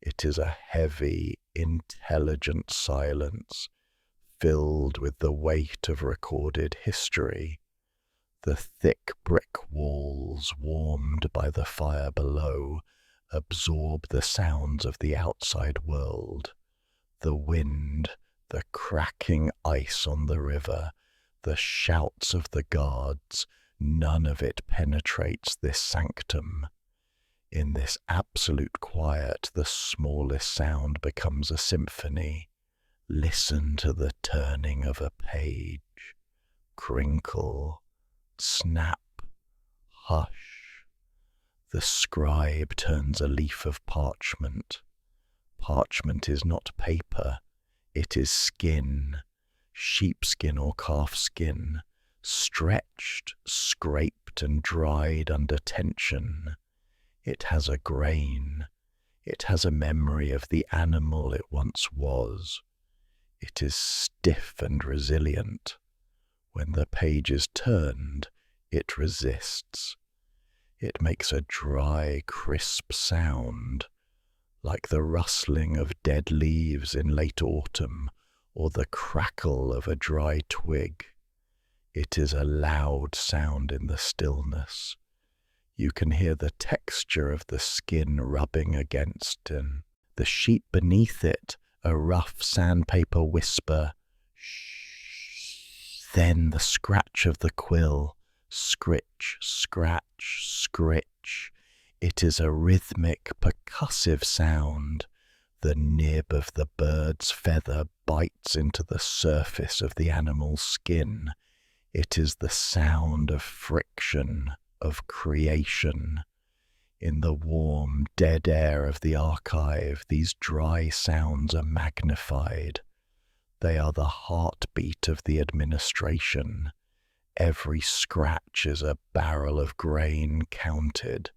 It is a heavy, intelligent silence, filled with the weight of recorded history. The thick brick walls, warmed by the fire below, absorb the sounds of the outside world. The wind, the cracking ice on the river, the shouts of the guards, none of it penetrates this sanctum. In this absolute quiet, the smallest sound becomes a symphony. Listen to the turning of a page. Crinkle, snap, hush. The scribe turns a leaf of parchment. Parchment is not paper. It is skin, sheepskin or calfskin, stretched, scraped and dried under tension. It has a grain. It has a memory of the animal it once was. It is stiff and resilient. When the page is turned, it resists. It makes a dry, crisp sound, like the rustling of dead leaves in late autumn or the crackle of a dry twig. It is a loud sound in the stillness. You can hear the texture of the skin rubbing against the sheet beneath it, a rough sandpaper whisper. Shh. Then the scratch of the quill. Scritch, scratch, scritch. It is a rhythmic, percussive sound. The nib of the bird's feather bites into the surface of the animal's skin. It is the sound of friction, of creation. In the warm, dead air of the archive, these dry sounds are magnified. They are the heartbeat of the administration. Every scratch is a barrel of grain counted,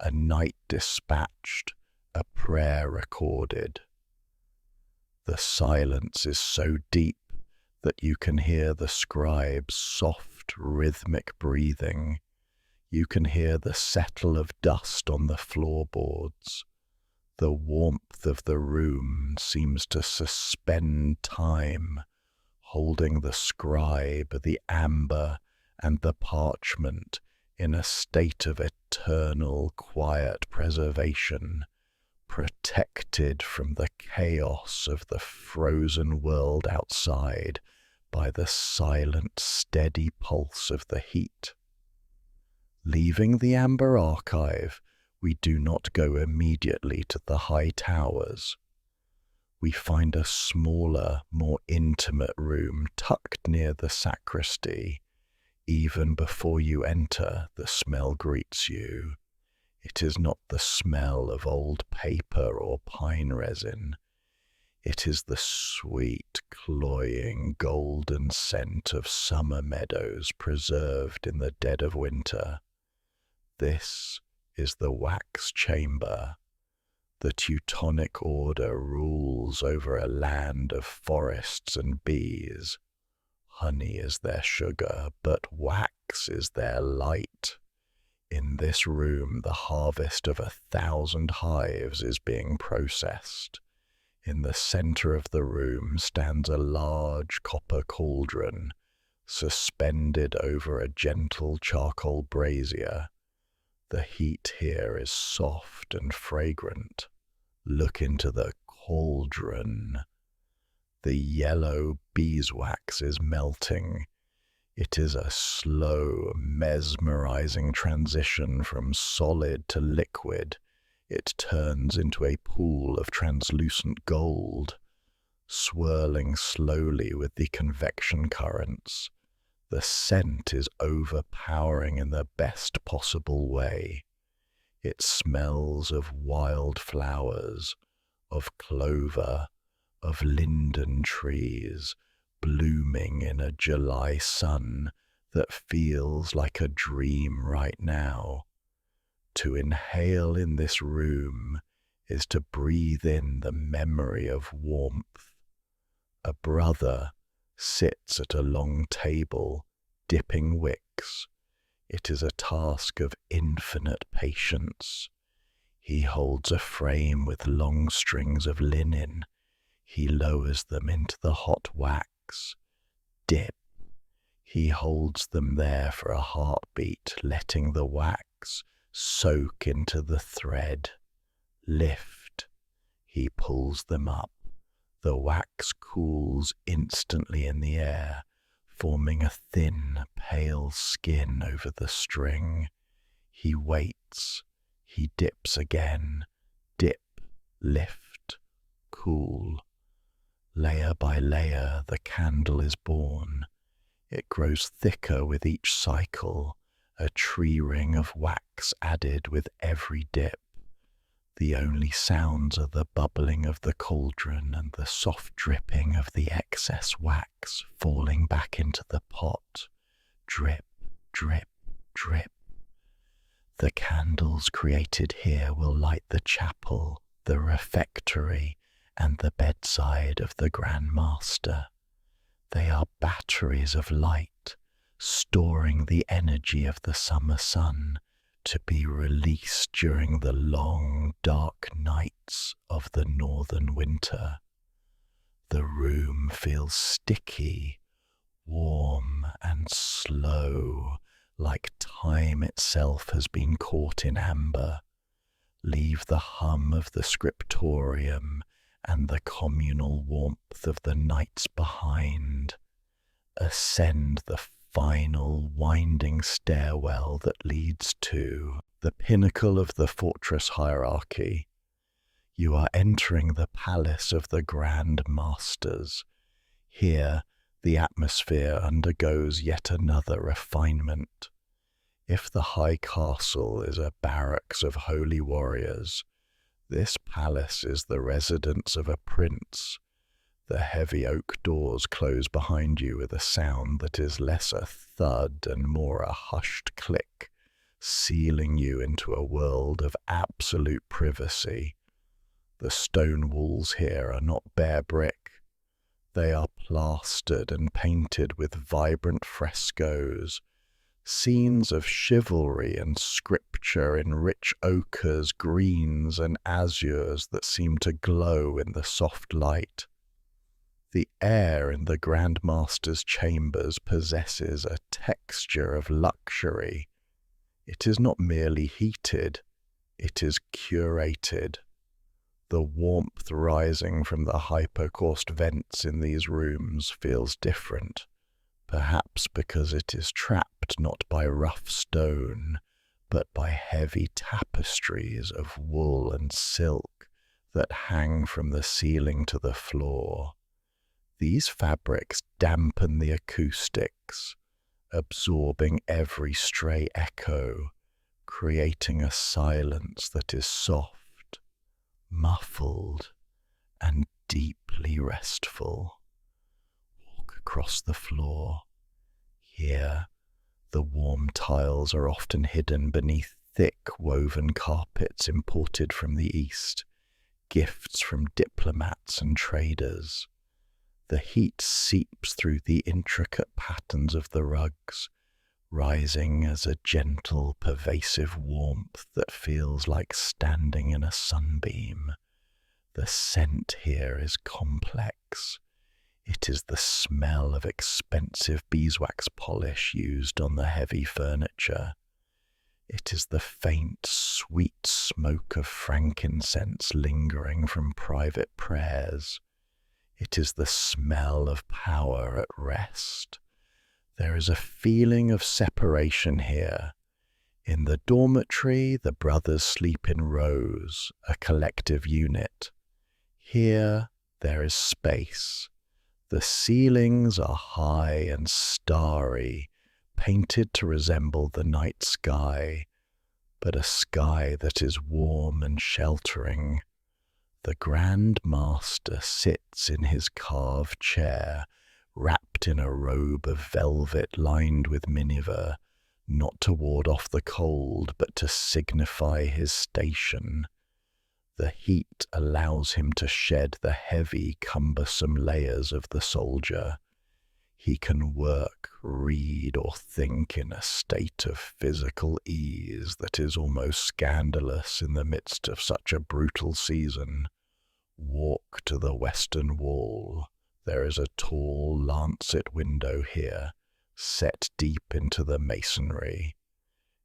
a night dispatched, a prayer recorded. The silence is so deep that you can hear the scribe's soft, rhythmic breathing. You can hear the settle of dust on the floorboards. The warmth of the room seems to suspend time, holding the scribe, the amber, and the parchment in a state of eternal, quiet preservation, protected from the chaos of the frozen world outside by the silent, steady pulse of the heat. Leaving the amber archive, we do not go immediately to the high towers. We find a smaller, more intimate room tucked near the sacristy. Even before you enter, the smell greets you. It is not the smell of old paper or pine resin. It is the sweet, cloying, golden scent of summer meadows preserved in the dead of winter. This is the wax chamber. The Teutonic order rules over a land of forests and bees. Honey is their sugar, but wax is their light. In this room, the harvest of 1,000 hives is being processed. In the center of the room stands a large copper cauldron, suspended over a gentle charcoal brazier. The heat here is soft and fragrant. Look into the cauldron. The yellow beeswax is melting. It is a slow, mesmerizing transition from solid to liquid. It turns into a pool of translucent gold, swirling slowly with the convection currents. The scent is overpowering in the best possible way. It smells of wild flowers, of clover, of linden trees, blooming in a July sun that feels like a dream right now. To inhale in this room is to breathe in the memory of warmth. A brother sits at a long table, dipping wicks. It is a task of infinite patience. He holds a frame with long strings of linen. He lowers them into the hot wax. Dip. He holds them there for a heartbeat, letting the wax soak into the thread. Lift. He pulls them up. The wax cools instantly in the air, forming a thin, pale skin over the string. He waits. He dips again. Dip, lift, cool. Layer by layer, the candle is born. It grows thicker with each cycle, a tree ring of wax added with every dip. The only sounds are the bubbling of the cauldron and the soft dripping of the excess wax falling back into the pot. Drip, drip, drip. The candles created here will light the chapel, the refectory, and the bedside of the Grand Master. They are batteries of light, storing the energy of the summer sun to be released during the long, dark nights of the northern winter. The room feels sticky, warm, and slow, like time itself has been caught in amber. Leave the hum of the scriptorium and the communal warmth of the nights behind. Ascend the final winding stairwell that leads to the pinnacle of the fortress hierarchy. You are entering the palace of the Grand Masters. Here, the atmosphere undergoes yet another refinement. If the high castle is a barracks of holy warriors, this palace is the residence of a prince. The heavy oak doors close behind you with a sound that is less a thud and more a hushed click, sealing you into a world of absolute privacy. The stone walls here are not bare brick. They are plastered and painted with vibrant frescoes, scenes of chivalry and scripture in rich ochres, greens, and azures that seem to glow in the soft light. The air in the Grand Master's chambers possesses a texture of luxury. It is not merely heated, it is curated. The warmth rising from the Hypocaustum vents in these rooms feels different, perhaps because it is trapped not by rough stone, but by heavy tapestries of wool and silk that hang from the ceiling to the floor. These fabrics dampen the acoustics, absorbing every stray echo, creating a silence that is soft, muffled, and deeply restful. Walk across the floor. Here, the warm tiles are often hidden beneath thick woven carpets imported from the East, gifts from diplomats and traders. The heat seeps through the intricate patterns of the rugs, rising as a gentle, pervasive warmth that feels like standing in a sunbeam. The scent here is complex. It is the smell of expensive beeswax polish used on the heavy furniture. It is the faint, sweet smoke of frankincense lingering from private prayers. It is the smell of power at rest. There is a feeling of separation here. In the dormitory, the brothers sleep in rows, a collective unit. Here, there is space. The ceilings are high and starry, painted to resemble the night sky, but a sky that is warm and sheltering. The Grand Master sits in his carved chair, wrapped in a robe of velvet lined with miniver, not to ward off the cold, but to signify his station. The heat allows him to shed the heavy, cumbersome layers of the soldier. He can work, read, or think in a state of physical ease that is almost scandalous in the midst of such a brutal season. Walk to the western wall. There is a tall lancet window here, set deep into the masonry.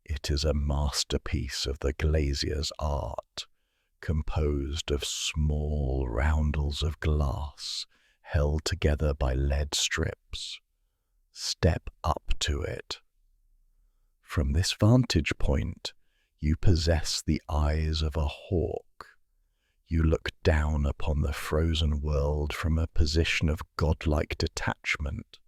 It is a masterpiece of the glazier's art, composed of small roundels of glass held together by lead strips. Step up to it. From this vantage point, you possess the eyes of a hawk. You look down upon the frozen world from a position of godlike detachment.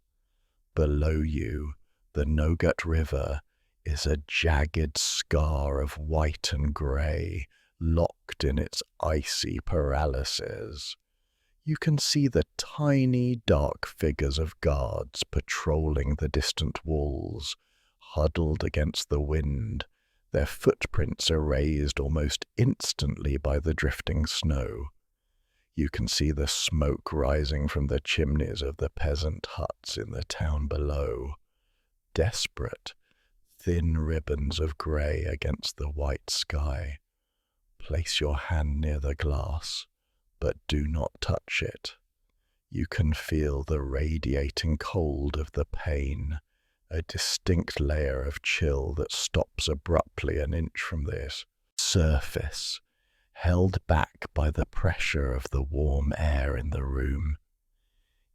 Below you, the Nogat River is a jagged scar of white and grey, locked in its icy paralysis. You can see the tiny, dark figures of guards patrolling the distant walls, huddled against the wind, their footprints erased almost instantly by the drifting snow. You can see the smoke rising from the chimneys of the peasant huts in the town below. Desperate, thin ribbons of grey against the white sky. Place your hand near the glass, but do not touch it. You can feel the radiating cold of the pane, a distinct layer of chill that stops abruptly an inch from this surface, held back by the pressure of the warm air in the room.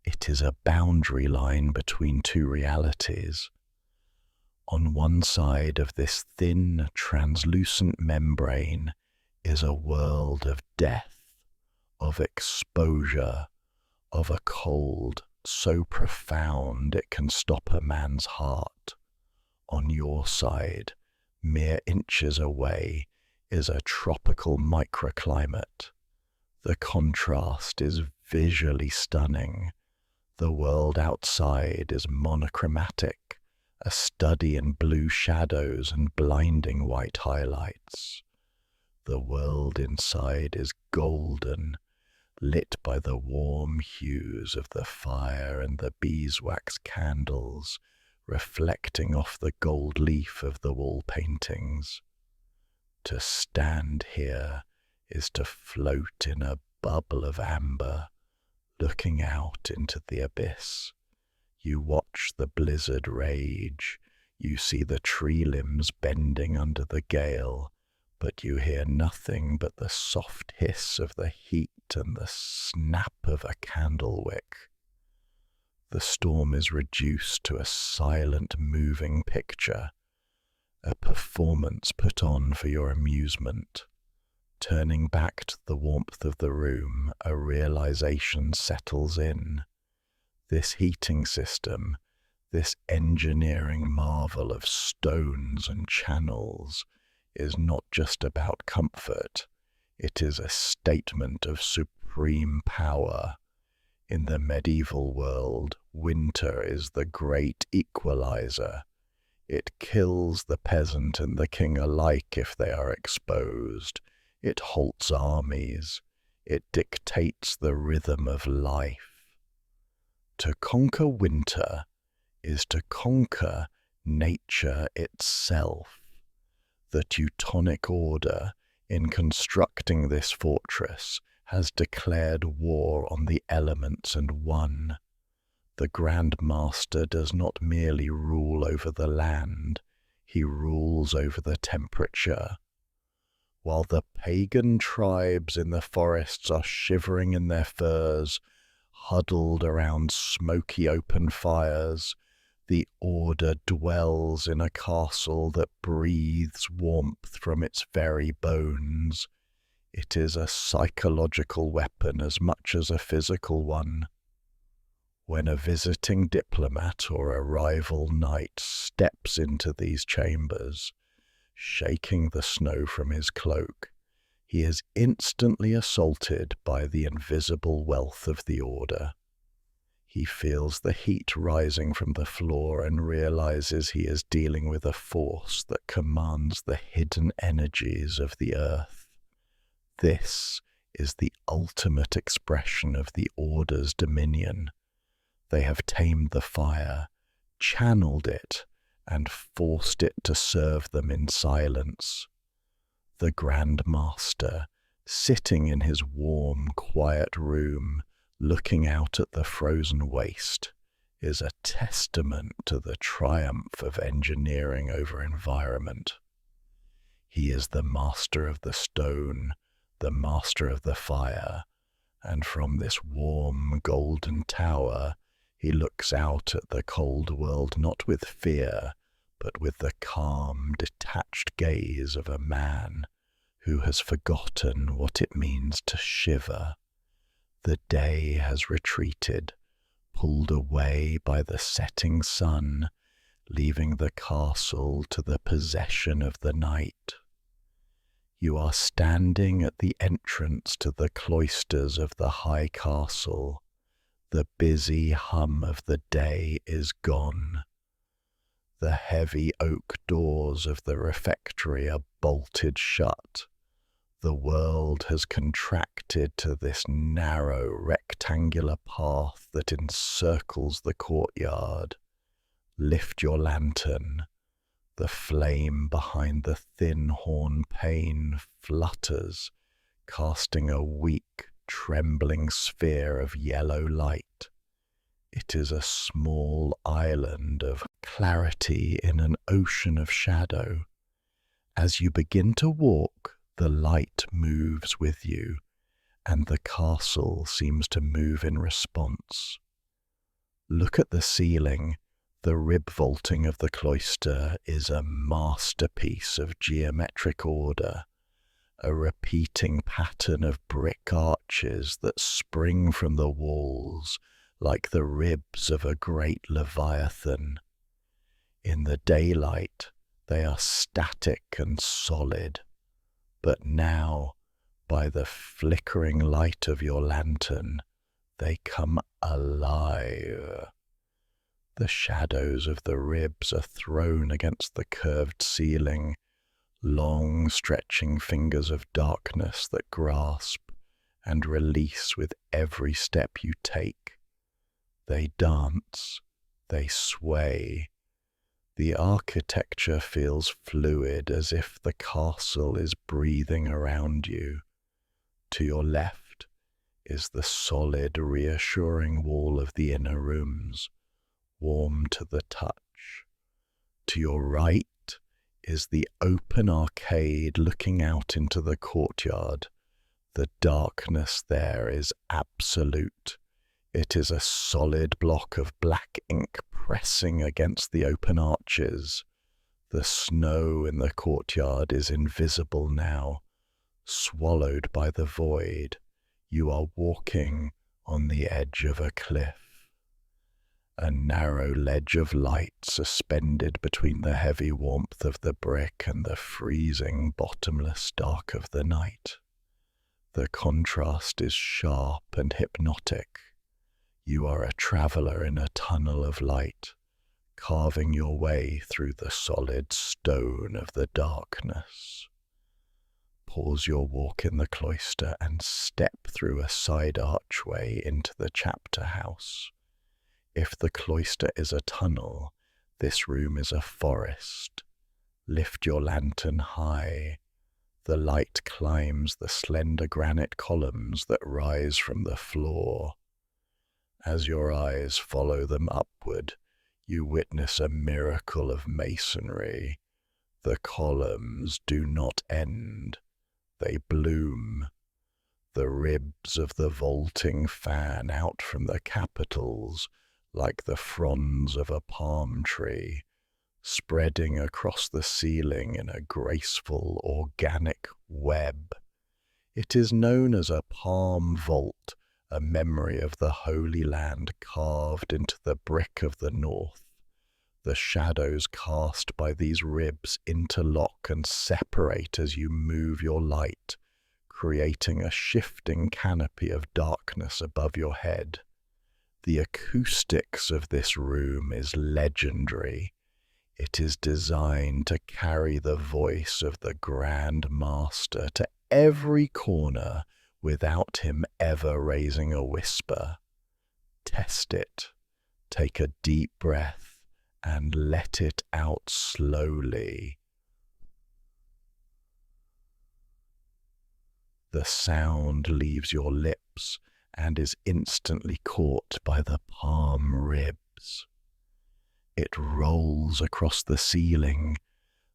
It is a boundary line between two realities. On one side of this thin, translucent membrane is a world of death, of exposure, of a cold so profound it can stop a man's heart. On your side, mere inches away, is a tropical microclimate. The contrast is visually stunning. The world outside is monochromatic, a study in blue shadows and blinding white highlights. The world inside is golden, lit by the warm hues of the fire and the beeswax candles, reflecting off the gold leaf of the wall paintings. To stand here is to float in a bubble of amber, looking out into the abyss. You watch the blizzard rage, you see the tree limbs bending under the gale, but you hear nothing but the soft hiss of the heat and the snap of a candle wick. The storm is reduced to a silent, moving picture, a performance put on for your amusement. Turning back to the warmth of the room, a realization settles in. This heating system, this engineering marvel of stones and channels, is not just about comfort. It is a statement of supreme power. In the medieval world, winter is the great equalizer. It kills the peasant and the king alike if they are exposed. It halts armies. It dictates the rhythm of life. To conquer winter is to conquer nature itself. The Teutonic Order, in constructing this fortress, has declared war on the elements and won. The Grand Master does not merely rule over the land, he rules over the temperature. While the pagan tribes in the forests are shivering in their furs, huddled around smoky open fires, the Order dwells in a castle that breathes warmth from its very bones. It is a psychological weapon as much as a physical one. When a visiting diplomat or a rival knight steps into these chambers, shaking the snow from his cloak, he is instantly assaulted by the invisible wealth of the Order. He feels the heat rising from the floor and realizes he is dealing with a force that commands the hidden energies of the earth. This is the ultimate expression of the Order's dominion. They have tamed the fire, channeled it, and forced it to serve them in silence. The Grand Master, sitting in his warm, quiet room, looking out at the frozen waste, is a testament to the triumph of engineering over environment. He is the master of the stone, the master of the fire, and from this warm, golden tower, he looks out at the cold world not with fear, but with the calm, detached gaze of a man who has forgotten what it means to shiver. The day has retreated, pulled away by the setting sun, leaving the castle to the possession of the night. You are standing at the entrance to the cloisters of the high castle. The busy hum of the day is gone. The heavy oak doors of the refectory are bolted shut. The world has contracted to this narrow rectangular path that encircles the courtyard. Lift your lantern. The flame behind the thin horn pane flutters, casting a weak, trembling sphere of yellow light. It is a small island of clarity in an ocean of shadow. As you begin to walk, the light moves with you, and the castle seems to move in response. Look at the ceiling. The rib vaulting of the cloister is a masterpiece of geometric order, a repeating pattern of brick arches that spring from the walls like the ribs of a great leviathan. In the daylight, they are static and solid, but now, by the flickering light of your lantern, they come alive. The shadows of the ribs are thrown against the curved ceiling, long stretching fingers of darkness that grasp and release with every step you take. They dance, they sway. The architecture feels fluid, as if the castle is breathing around you. To your left is the solid, reassuring wall of the inner rooms, warm to the touch. To your right is the open arcade looking out into the courtyard. The darkness there is absolute. It is a solid block of black ink pressing against the open arches. The snow in the courtyard is invisible now, swallowed by the void. You are walking on the edge of a cliff. A narrow ledge of light suspended between the heavy warmth of the brick and the freezing, bottomless dark of the night. The contrast is sharp and hypnotic. You are a traveller in a tunnel of light, carving your way through the solid stone of the darkness. Pause your walk in the cloister and step through a side archway into the chapter house. If the cloister is a tunnel, this room is a forest. Lift your lantern high. The light climbs the slender granite columns that rise from the floor. As your eyes follow them upward, you witness a miracle of masonry. The columns do not end, they bloom. The ribs of the vaulting fan out from the capitals like the fronds of a palm tree, spreading across the ceiling in a graceful, organic web. It is known as a palm vault, a memory of the Holy Land carved into the brick of the north. The shadows cast by these ribs interlock and separate as you move your light, creating a shifting canopy of darkness above your head. The acoustics of this room is legendary. It is designed to carry the voice of the Grand Master to every corner without him ever raising a whisper. Test it. Take a deep breath and let it out slowly. The sound leaves your lips and is instantly caught by the palm ribs. It rolls across the ceiling,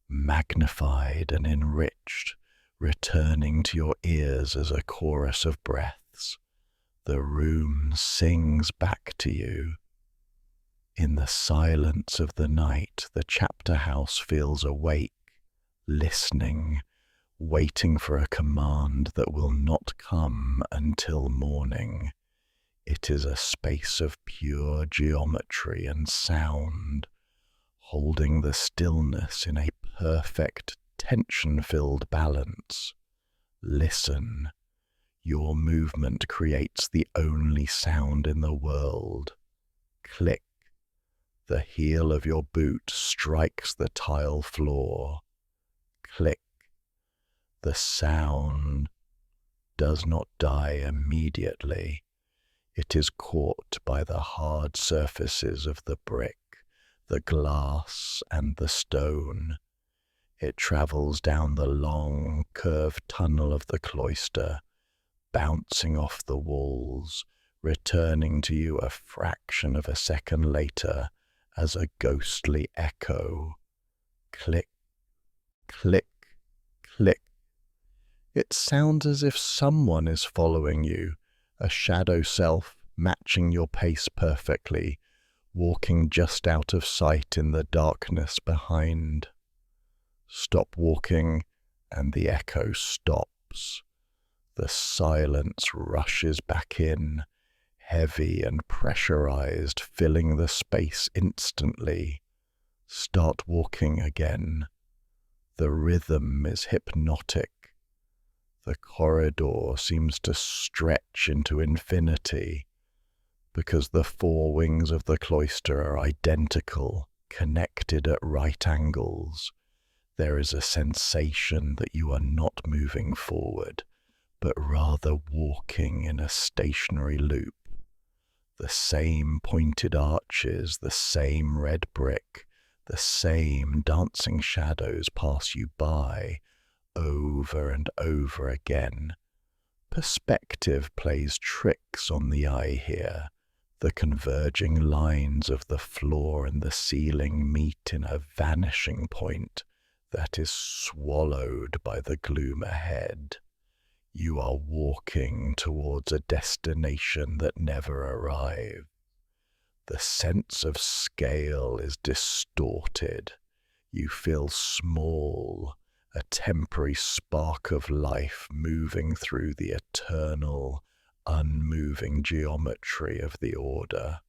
magnified and enriched, returning to your ears as a chorus of breaths. The room sings back to you. In the silence of the night, the chapter house feels awake, listening, waiting for a command that will not come until morning. It is a space of pure geometry and sound, holding the stillness in a perfect, tension-filled balance. Listen. Your movement creates the only sound in the world. Click. The heel of your boot strikes the tile floor. Click. The sound does not die immediately. It is caught by the hard surfaces of the brick, the glass, and the stone. It travels down the long, curved tunnel of the cloister, bouncing off the walls, returning to you a fraction of a second later as a ghostly echo. Click, click, click. It sounds as if someone is following you, a shadow self matching your pace perfectly, walking just out of sight in the darkness behind. Stop walking, and the echo stops. The silence rushes back in, heavy and pressurized, filling the space instantly. Start walking again. The rhythm is hypnotic. The corridor seems to stretch into infinity, because the four wings of the cloister are identical, connected at right angles. There is a sensation that you are not moving forward, but rather walking in a stationary loop. The same pointed arches, the same red brick, the same dancing shadows pass you by, over and over again. Perspective plays tricks on the eye here. The converging lines of the floor and the ceiling meet in a vanishing point that is swallowed by the gloom ahead. You are walking towards a destination that never arrived. The sense of scale is distorted. You feel small, a temporary spark of life moving through the eternal, unmoving geometry of the order.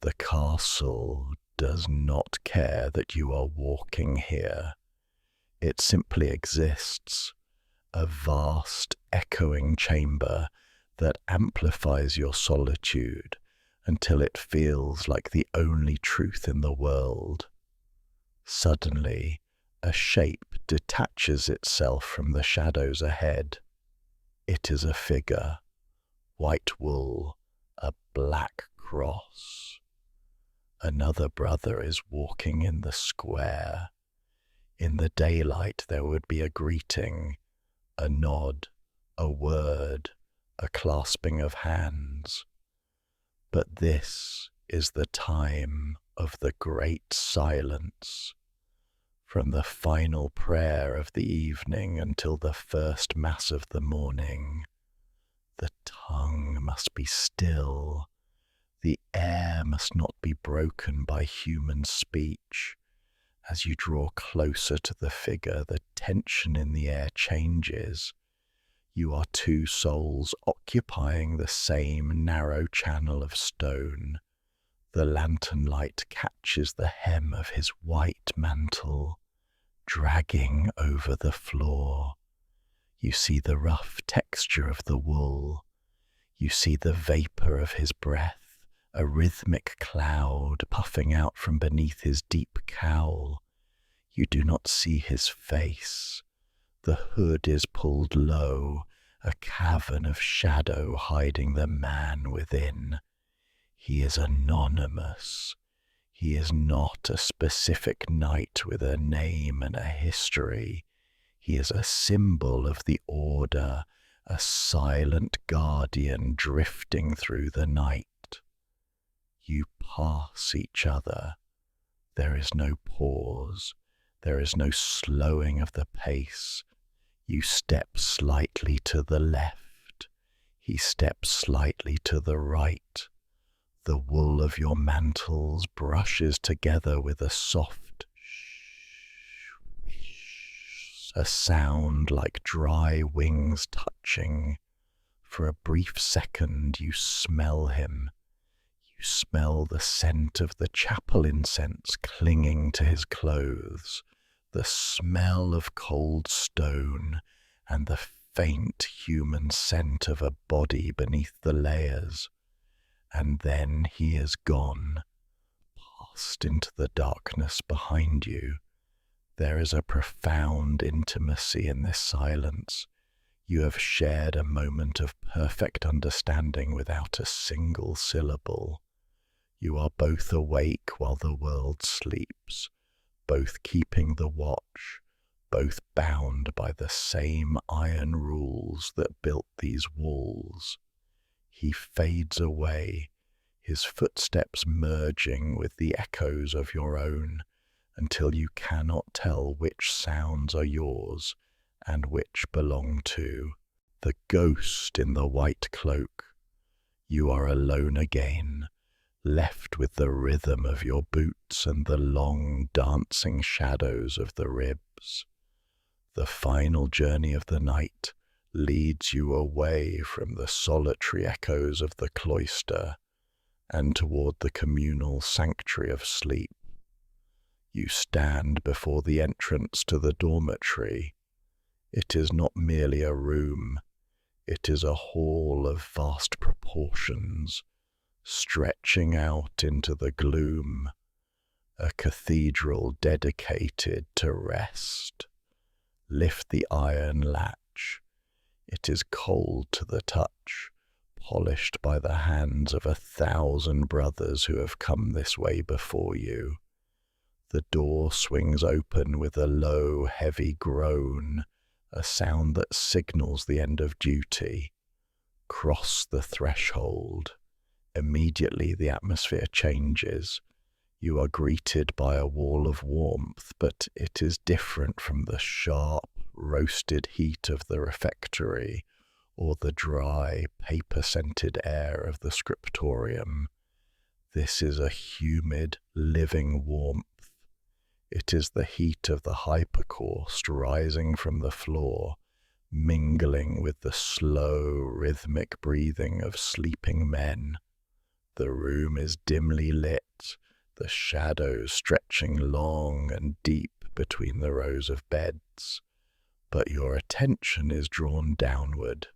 The castle does not care that you are walking here. It simply exists, a vast, echoing chamber that amplifies your solitude until it feels like the only truth in the world. Suddenly, a shape detaches itself from the shadows ahead. It is a figure, white wool, a black cross. Another brother is walking in the square. In the daylight there would be a greeting, a nod, a word, a clasping of hands. But this is the time of the great silence. From the final prayer of the evening until the first mass of the morning, the tongue must be still. The air must not be broken by human speech. As you draw closer to the figure, the tension in the air changes. You are two souls occupying the same narrow channel of stone. The lantern light catches the hem of his white mantle, dragging over the floor. You see the rough texture of the wool. You see the vapor of his breath, a rhythmic cloud puffing out from beneath his deep cowl. You do not see his face. The hood is pulled low, a cavern of shadow hiding the man within. He is anonymous. He is not a specific knight with a name and a history. He is a symbol of the order, a silent guardian drifting through the night. You pass each other. There is no pause. There is no slowing of the pace. You step slightly to the left. He steps slightly to the right. The wool of your mantles brushes together with a soft a sound like dry wings touching. For a brief second you smell him. You smell the scent of the chapel incense clinging to his clothes, the smell of cold stone, and the faint human scent of a body beneath the layers. And then he is gone, thrust into the darkness behind you. There is a profound intimacy in this silence. You have shared a moment of perfect understanding without a single syllable. You are both awake while the world sleeps, both keeping the watch, both bound by the same iron rules that built these walls. He fades away, his footsteps merging with the echoes of your own, until you cannot tell which sounds are yours and which belong to the ghost in the white cloak. You are alone again, left with the rhythm of your boots and the long dancing shadows of the ribs. The final journey of the night leads you away from the solitary echoes of the cloister and toward the communal sanctuary of sleep. You stand before the entrance to the dormitory. It is not merely a room, it is a hall of vast proportions, stretching out into the gloom, a cathedral dedicated to rest. Lift the iron latch. It is cold to the touch, polished by the hands of 1,000 brothers who have come this way before you. The door swings open with a low, heavy groan, a sound that signals the end of duty. Cross the threshold. Immediately the atmosphere changes. You are greeted by a wall of warmth, but it is different from the sharp, roasted heat of the refectory or the dry, paper-scented air of the scriptorium. This is a humid, living warmth. It is the heat of the Hypocaustum rising from the floor, mingling with the slow, rhythmic breathing of sleeping men. The room is dimly lit, the shadows stretching long and deep between the rows of beds. But your attention is drawn downward.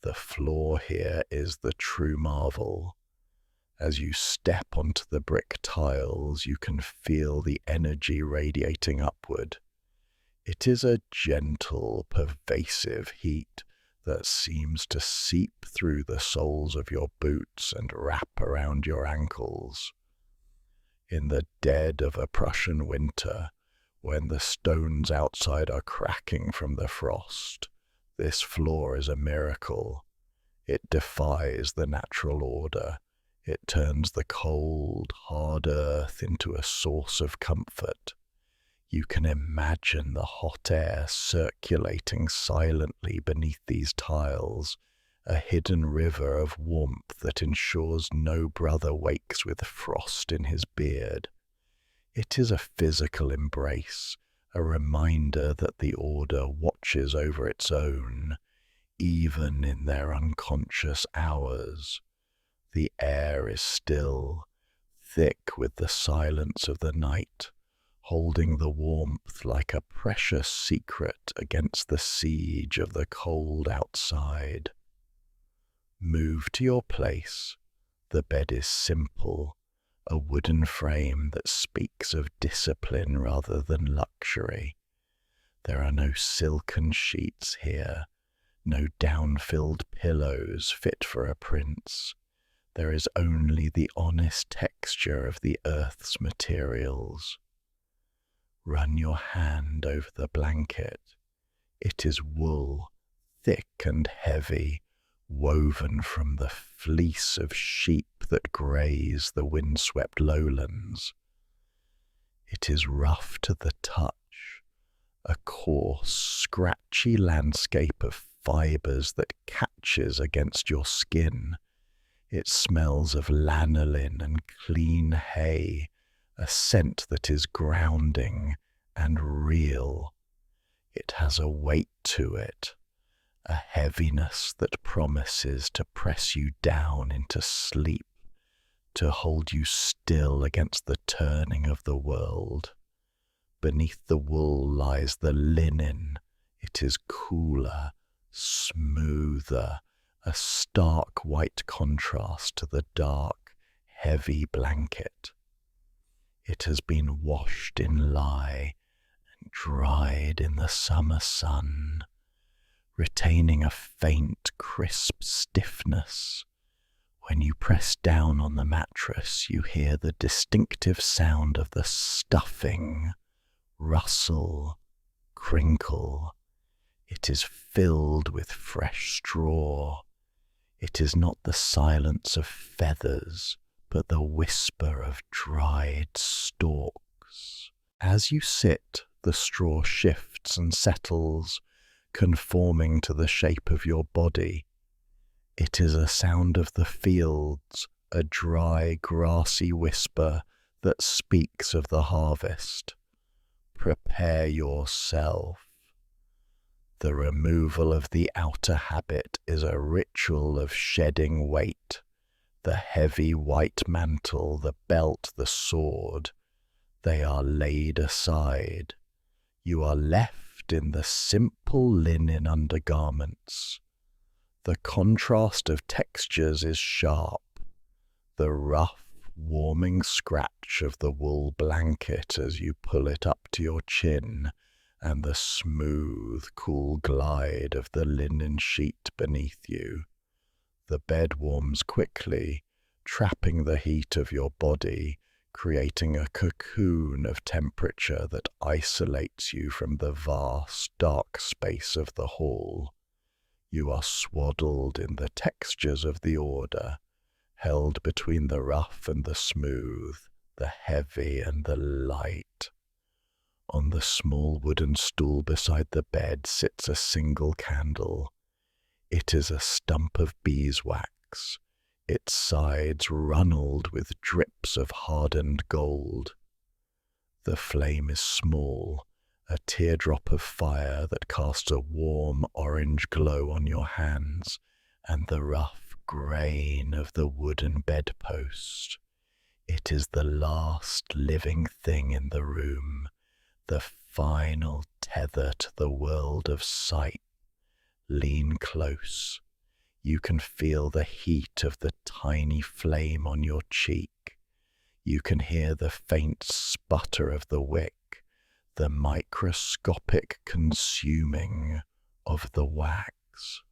The floor here is the true marvel. As you step onto the brick tiles, you can feel the energy radiating upward. It is a gentle, pervasive heat that seems to seep through the soles of your boots and wrap around your ankles. In the dead of a Prussian winter, when the stones outside are cracking from the frost, this floor is a miracle. It defies the natural order. It turns the cold, hard earth into a source of comfort. You can imagine the hot air circulating silently beneath these tiles, a hidden river of warmth that ensures no brother wakes with frost in his beard. It is a physical embrace, a reminder that the order watches over its own, even in their unconscious hours. The air is still, thick with the silence of the night, holding the warmth like a precious secret against the siege of the cold outside. Move to your place. The bed is simple, a wooden frame that speaks of discipline rather than luxury. There are no silken sheets here, no down-filled pillows fit for a prince. There is only the honest texture of the earth's materials. Run your hand over the blanket. It is wool, thick and heavy, woven from the fleece of sheep that graze the windswept lowlands. It is rough to the touch, a coarse, scratchy landscape of fibres that catches against your skin. It smells of lanolin and clean hay, a scent that is grounding and real. It has a weight to it, a heaviness that promises to press you down into sleep, to hold you still against the turning of the world. Beneath the wool lies the linen. It is cooler, smoother, a stark white contrast to the dark, heavy blanket. It has been washed in lye and dried in the summer sun, retaining a faint, crisp stiffness. When you press down on the mattress, you hear the distinctive sound of the stuffing, rustle, crinkle. It is filled with fresh straw. It is not the silence of feathers, but the whisper of dried stalks. As you sit, the straw shifts and settles, conforming to the shape of your body. It is a sound of the fields, a dry, grassy whisper that speaks of the harvest. Prepare yourself. The removal of the outer habit is a ritual of shedding weight. The heavy white mantle, the belt, the sword, they are laid aside. You are left in the simple linen undergarments. The contrast of textures is sharp. The rough, warming scratch of the wool blanket as you pull it up to your chin, and the smooth, cool glide of the linen sheet beneath you. The bed warms quickly, trapping the heat of your body, creating a cocoon of temperature that isolates you from the vast, dark space of the hall. You are swaddled in the textures of the order, held between the rough and the smooth, the heavy and the light. On the small wooden stool beside the bed sits a single candle. It is a stump of beeswax, its sides runneled with drips of hardened gold. The flame is small, a teardrop of fire that casts a warm orange glow on your hands and the rough grain of the wooden bedpost. It is the last living thing in the room, the final tether to the world of sight. Lean close. You can feel the heat of the tiny flame on your cheek. You can hear the faint sputter of the wick, the microscopic consuming of the wax.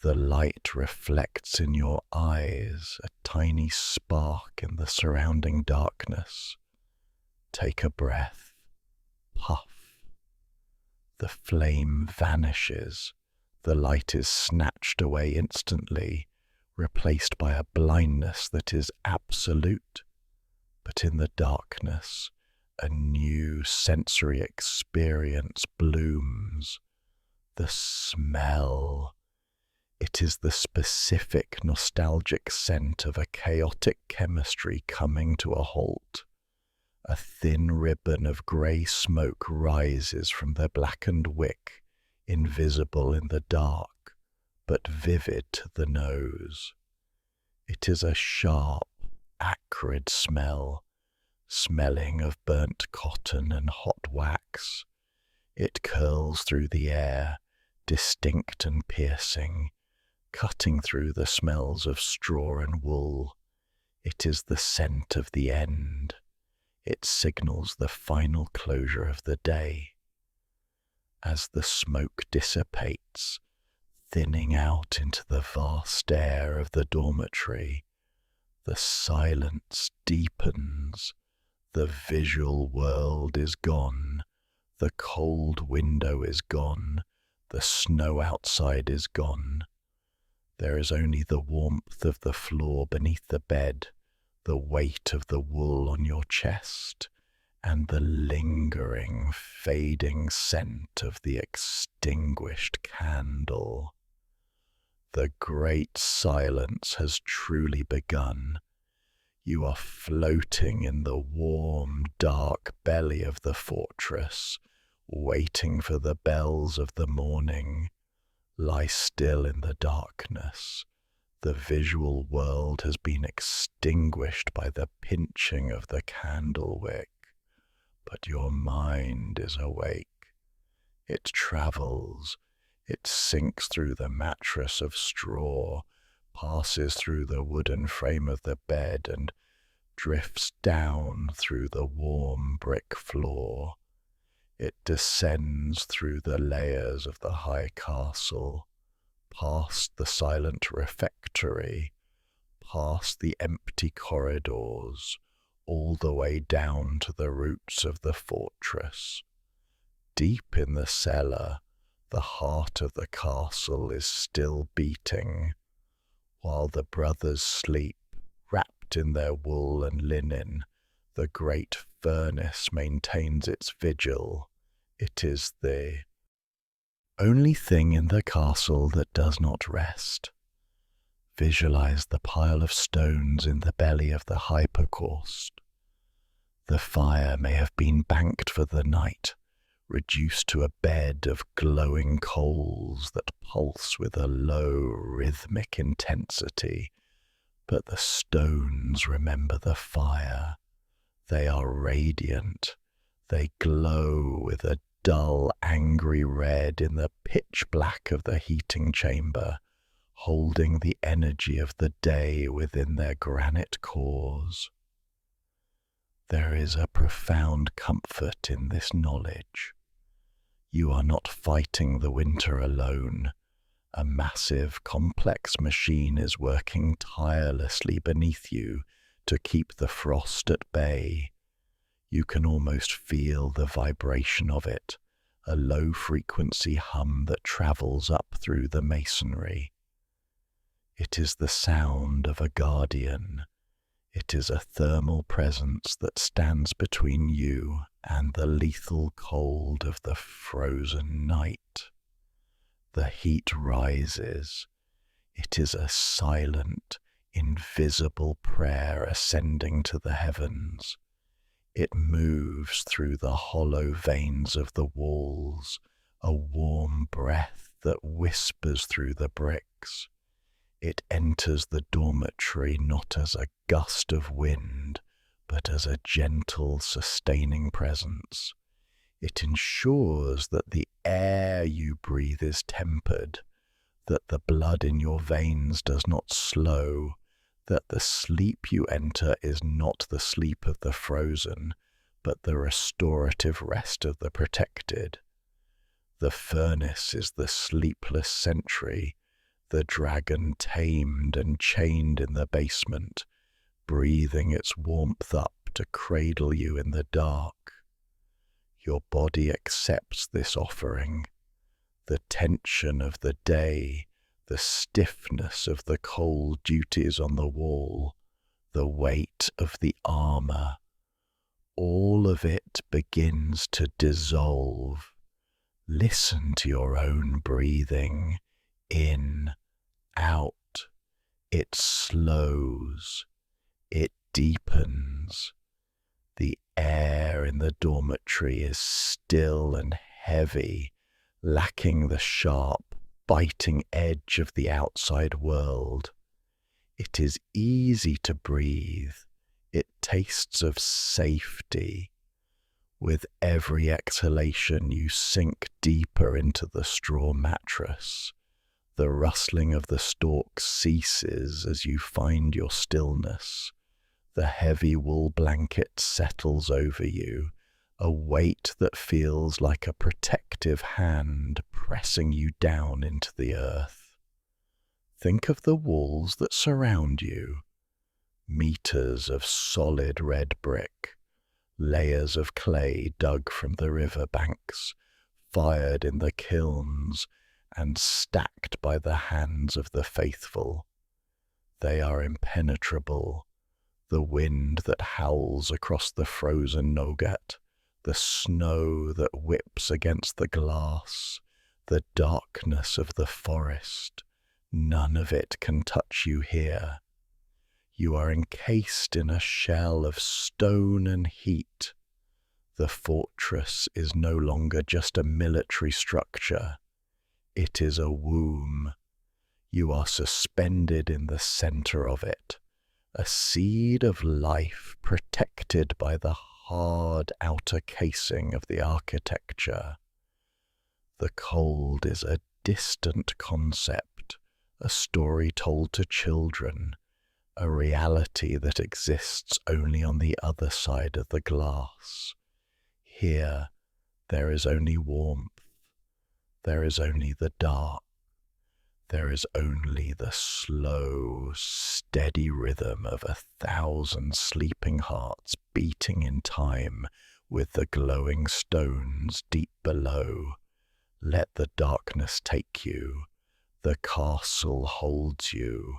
The light reflects in your eyes, a tiny spark in the surrounding darkness. Take a breath. Puff. The flame vanishes. The light is snatched away instantly, replaced by a blindness that is absolute. But in the darkness, a new sensory experience blooms. The smell. It is the specific nostalgic scent of a chaotic chemistry coming to a halt. A thin ribbon of grey smoke rises from the blackened wick, invisible in the dark, but vivid to the nose. It is a sharp, acrid smell, smelling of burnt cotton and hot wax. It curls through the air, distinct and piercing, cutting through the smells of straw and wool. It is the scent of the end. It signals the final closure of the day. As the smoke dissipates, thinning out into the vast air of the dormitory, the silence deepens. The visual world is gone. The cold window is gone. The snow outside is gone. There is only the warmth of the floor beneath the bed, the weight of the wool on your chest, and the lingering, fading scent of the extinguished candle. The great silence has truly begun. You are floating in the warm, dark belly of the fortress, waiting for the bells of the morning. Lie still in the darkness. The visual world has been extinguished by the pinching of the candle wick, but your mind is awake. It travels. It sinks through the mattress of straw, passes through the wooden frame of the bed, and drifts down through the warm brick floor. It descends through the layers of the high castle, past the silent refectory, past the empty corridors, all the way down to the roots of the fortress. Deep in the cellar, the heart of the castle is still beating, while the brothers sleep, wrapped in their wool and linen. The great furnace maintains its vigil. It is the only thing in the castle that does not rest. Visualize the pile of stones in the belly of the Hypocaustum. The fire may have been banked for the night, reduced to a bed of glowing coals that pulse with a low, rhythmic intensity. But the stones remember the fire. They are radiant. They glow with a dull, angry red in the pitch black of the heating chamber, holding the energy of the day within their granite cores. There is a profound comfort in this knowledge. You are not fighting the winter alone. A massive, complex machine is working tirelessly beneath you to keep the frost at bay. You can almost feel the vibration of it, a low-frequency hum that travels up through the masonry. It is the sound of a guardian. It is a thermal presence that stands between you and the lethal cold of the frozen night. The heat rises. It is a silent, invisible prayer ascending to the heavens. It moves through the hollow veins of the walls, a warm breath that whispers through the bricks. It enters the dormitory not as a gust of wind, but as a gentle, sustaining presence. It ensures that the air you breathe is tempered, that the blood in your veins does not slow, that the sleep you enter is not the sleep of the frozen, but the restorative rest of the protected. The furnace is the sleepless sentry, the dragon tamed and chained in the basement, breathing its warmth up to cradle you in the dark. Your body accepts this offering. The tension of the day, the stiffness of the cold duties on the wall, the weight of the armor, all of it begins to dissolve. Listen to your own breathing, in, out. It slows, it deepens. The air in the dormitory is still and heavy, lacking the sharp, biting edge of the outside world. It is easy to breathe. It tastes of safety. With every exhalation, you sink deeper into the straw mattress. The rustling of the stalks ceases as you find your stillness. The heavy wool blanket settles over you, a weight that feels like a protective hand pressing you down into the earth. Think of the walls that surround you. Meters of solid red brick, layers of clay dug from the river banks, fired in the kilns, and stacked by the hands of the faithful. They are impenetrable. The wind that howls across the frozen Nogat, the snow that whips against the glass, the darkness of the forest, none of it can touch you here. You are encased in a shell of stone and heat. The fortress is no longer just a military structure. It is a womb. You are suspended in the center of it, a seed of life protected by the hard outer casing of the architecture. The cold is a distant concept, a story told to children, a reality that exists only on the other side of the glass. Here, there is only warmth, there is only the dark, there is only the slow, steady rhythm of 1,000 sleeping hearts beating in time with the glowing stones deep below. Let the darkness take you, the castle holds you,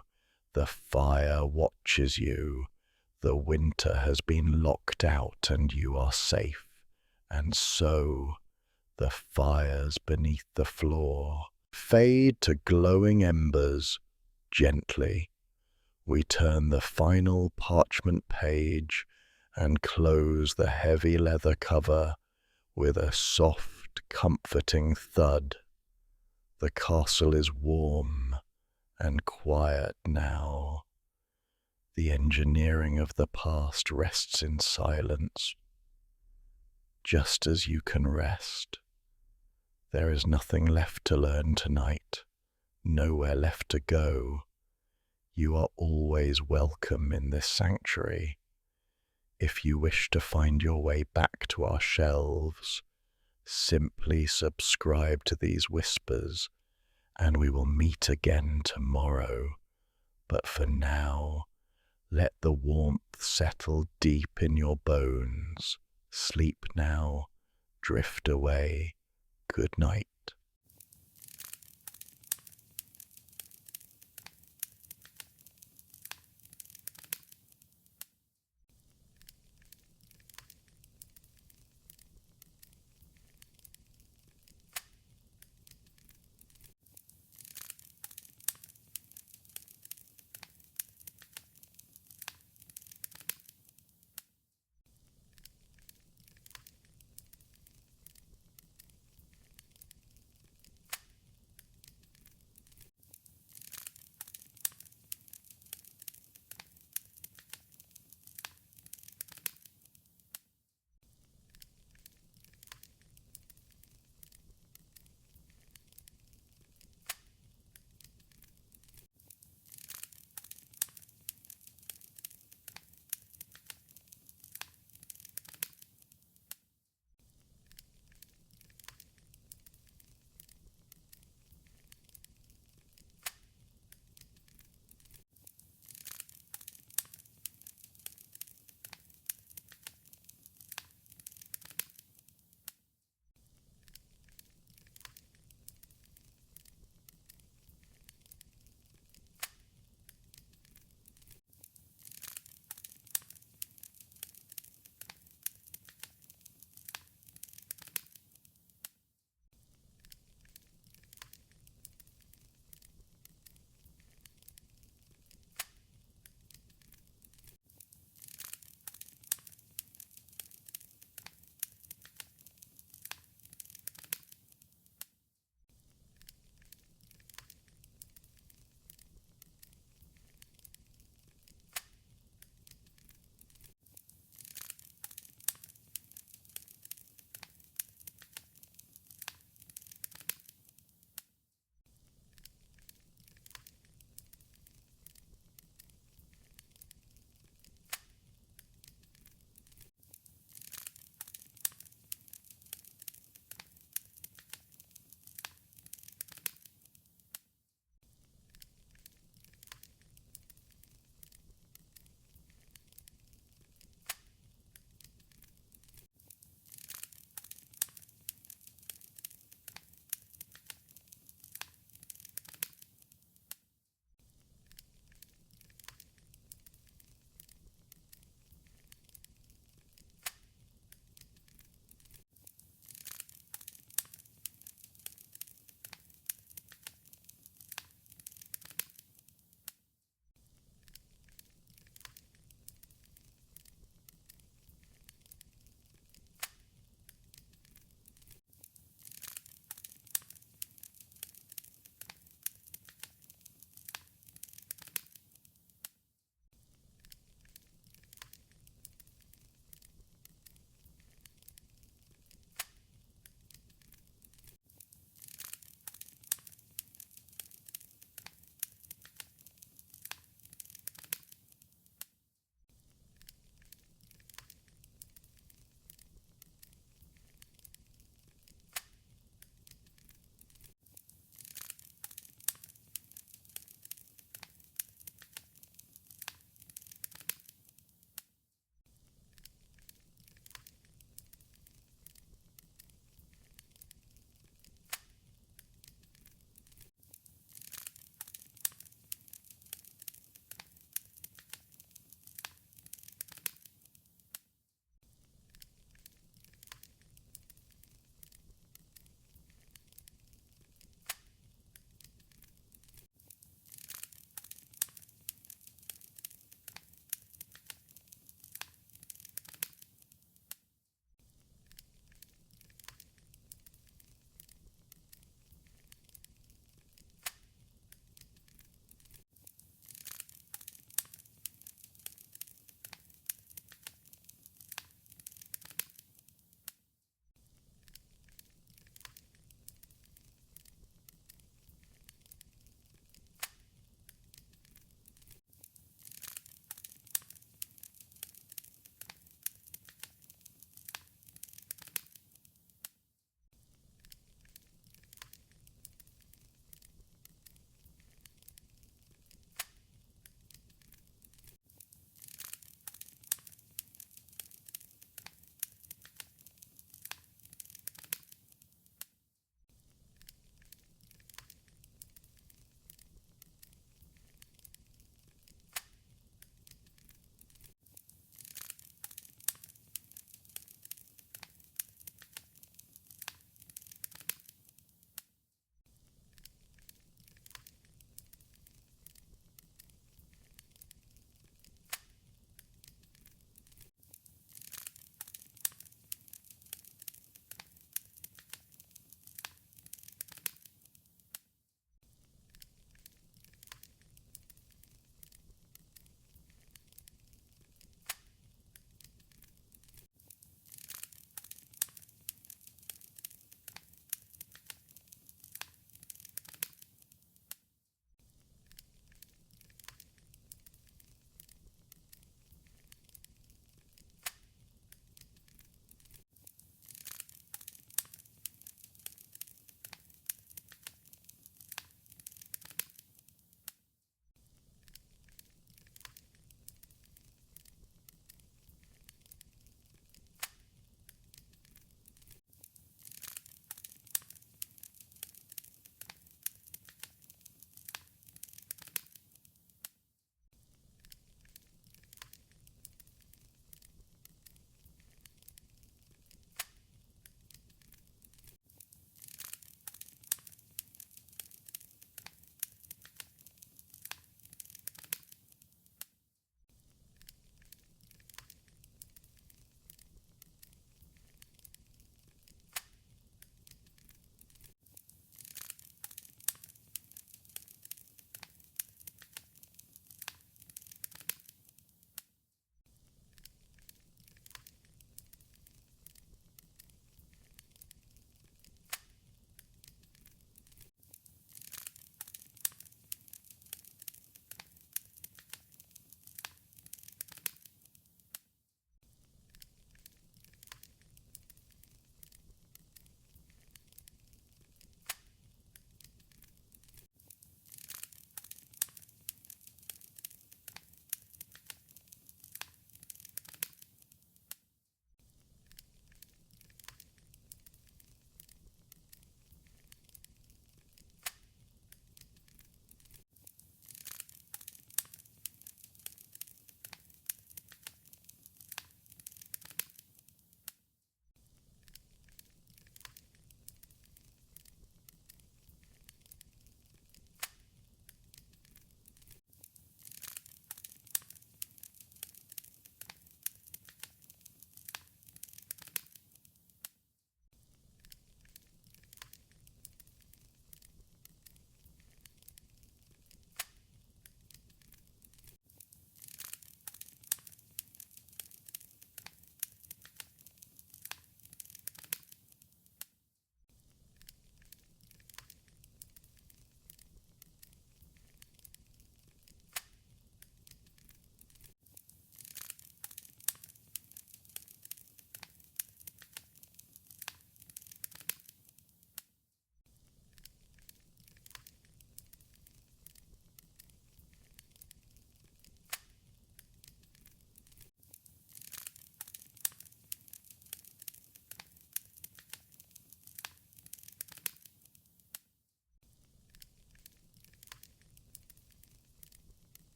the fire watches you, the winter has been locked out and you are safe, and so the fires beneath the floor fade to glowing embers. Gently, we turn the final parchment page and close the heavy leather cover with a soft, comforting thud. The castle is warm and quiet now. The engineering of the past rests in silence, just as you can rest. There is nothing left to learn tonight, nowhere left to go. You are always welcome in this sanctuary. If you wish to find your way back to our shelves, simply subscribe to these whispers, and we will meet again tomorrow. But for now, let the warmth settle deep in your bones. Sleep now, drift away. Good night.